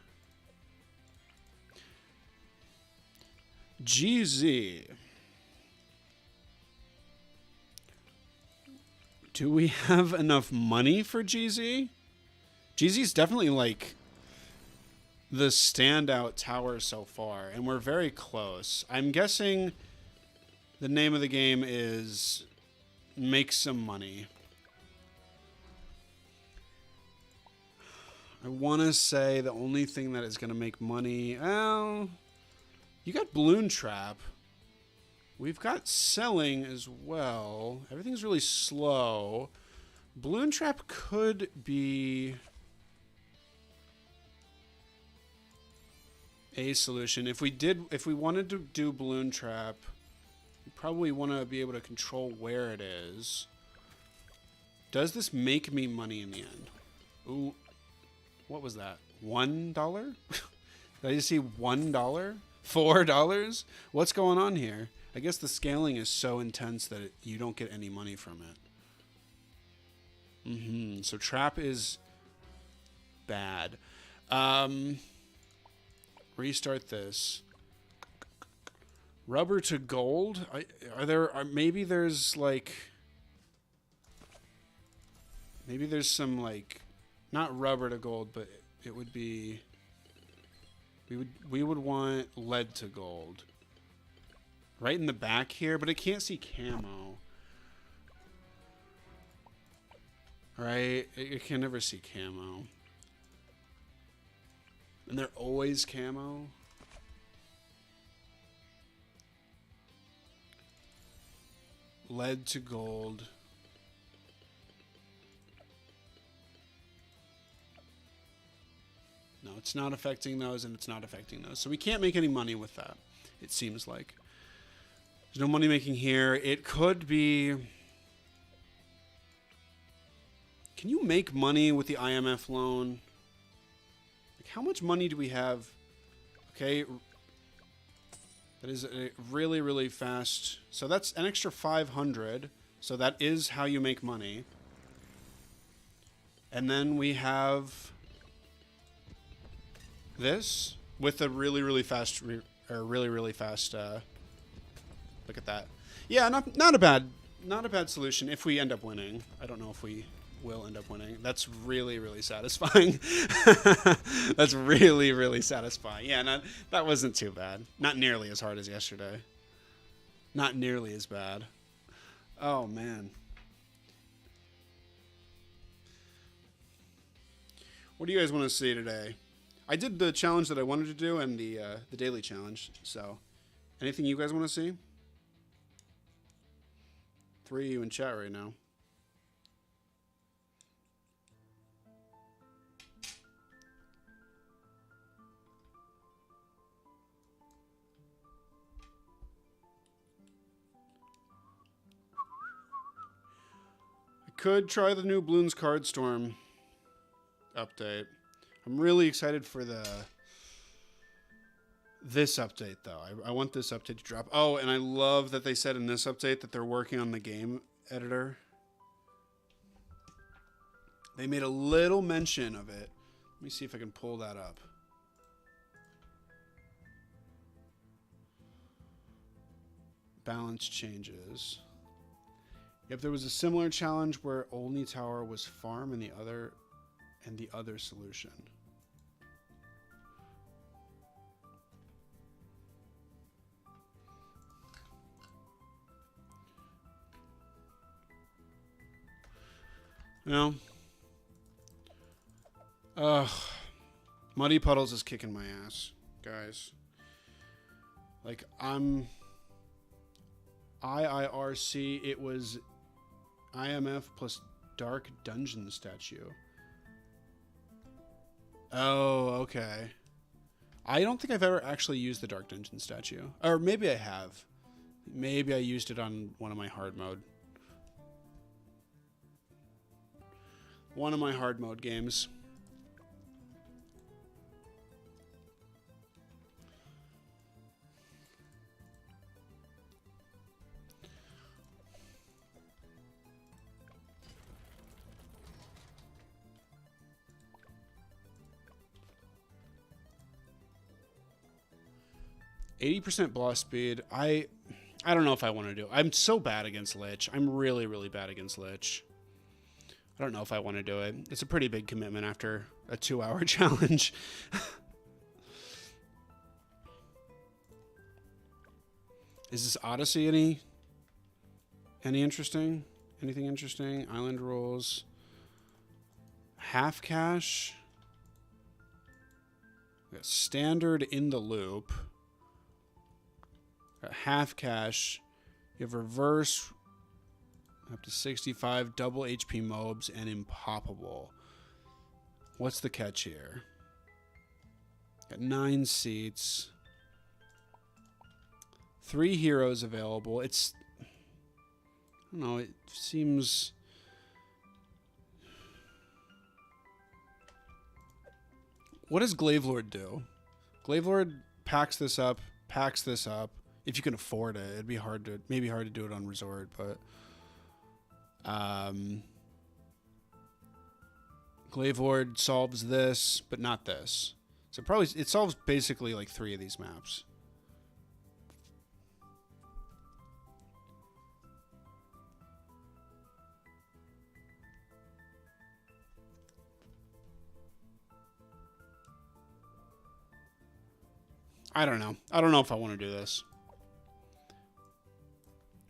GZ. Do we have enough money for GZ? GZ's definitely like the standout tower so far, and we're very close. I'm guessing the name of the game is Make Some Money. I want to say the only thing that is going to make money... Well, you got Balloon Trap. We've got Selling as well. Everything's really slow. Balloon Trap could be A solution. If we wanted to do balloon trap, we probably want to be able to control where it is. Does this make me money in the end? Ooh, what was that? $1? Did I just see $1? $4? What's going on here? I guess the scaling is so intense that you don't get any money from it. So trap is bad. Restart this. Rubber to gold? Maybe there's like... Maybe there's some like... Not rubber to gold, but it would be... We would want lead to gold. Right in the back here, but I can't see camo. Right? I can never see camo. And they're always camo. Lead to gold. No, it's not affecting those, and it's not affecting those. So we can't make any money with that, it seems like. There's no money making here. It could be... Can you make money with the IMF loan? Like, how much money do we have? Okay. That is a really, really fast... So that's an extra 500. So that is how you make money. And then we have... this with a really, really fast... really fast... look at that. Yeah, not a bad solution if we end up winning. I don't know if we will end up winning. That's really, really satisfying. That's really, really satisfying. Yeah, that wasn't too bad. Not nearly as hard as yesterday. Not nearly as bad. Oh, man. What do you guys want to see today? I did the challenge that I wanted to do and the daily challenge. So, anything you guys want to see? 3 of you in chat right now. I could try the new Bloons Card Storm update. I'm really excited for this update, though. I want this update to drop. Oh, and I love that they said in this update that they're working on the game editor. They made a little mention of it. Let me see if I can pull that up. Balance changes. Yep, there was a similar challenge where only tower was farm and the other solution. No. Ugh. Muddy Puddles is kicking my ass, guys. Like, I'm... IIRC, it was IMF plus Dark Dungeon statue. Oh, okay. I don't think I've ever actually used the Dark Dungeon statue. Or maybe I have. Maybe I used it on one of my hard mode. One of my hard mode games. %80 blast speed. I don't know if I want to do it. I'm so bad against Lich. I'm really, really bad against Lich. I don't know if I want to do it. It's a pretty big commitment after a 2-hour challenge. Is this Odyssey any interesting? Anything interesting? Island rules. Half cash. We got standard in the loop. Got half cash. You have reverse. Up to 65, double HP mobs, and impoppable. What's the catch here? Got 9 seats. 3 heroes available. It's... I don't know, it seems... What does Glavelord do? Glavelord packs this up. If you can afford it, it'd be hard to, maybe hard to do it on Resort, but Glavelord solves this, but not this. So probably it solves basically like 3 of these maps. I don't know. I don't know if I want to do this.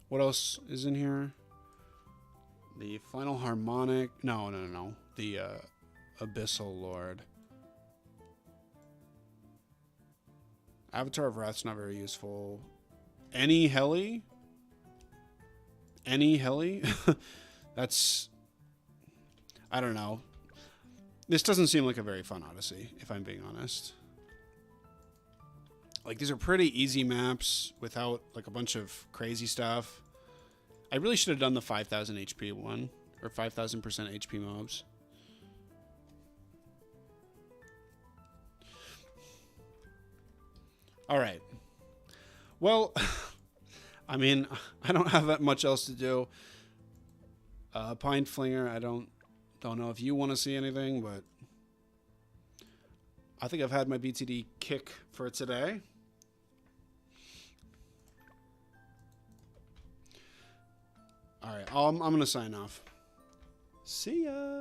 What else is in here? The Final Harmonic. No. The Abyssal Lord. Avatar of Wrath's not very useful. Any Heli? That's... I don't know. This doesn't seem like a very fun Odyssey, if I'm being honest. Like, these are pretty easy maps without, like, a bunch of crazy stuff. I really should have done the 5,000 HP one. Or 5,000% HP mobs. Alright. Well, I mean, I don't have that much else to do. Pine Flinger, I don't know if you want to see anything, but... I think I've had my BTD kick for today. All right, I'm going to sign off. See ya.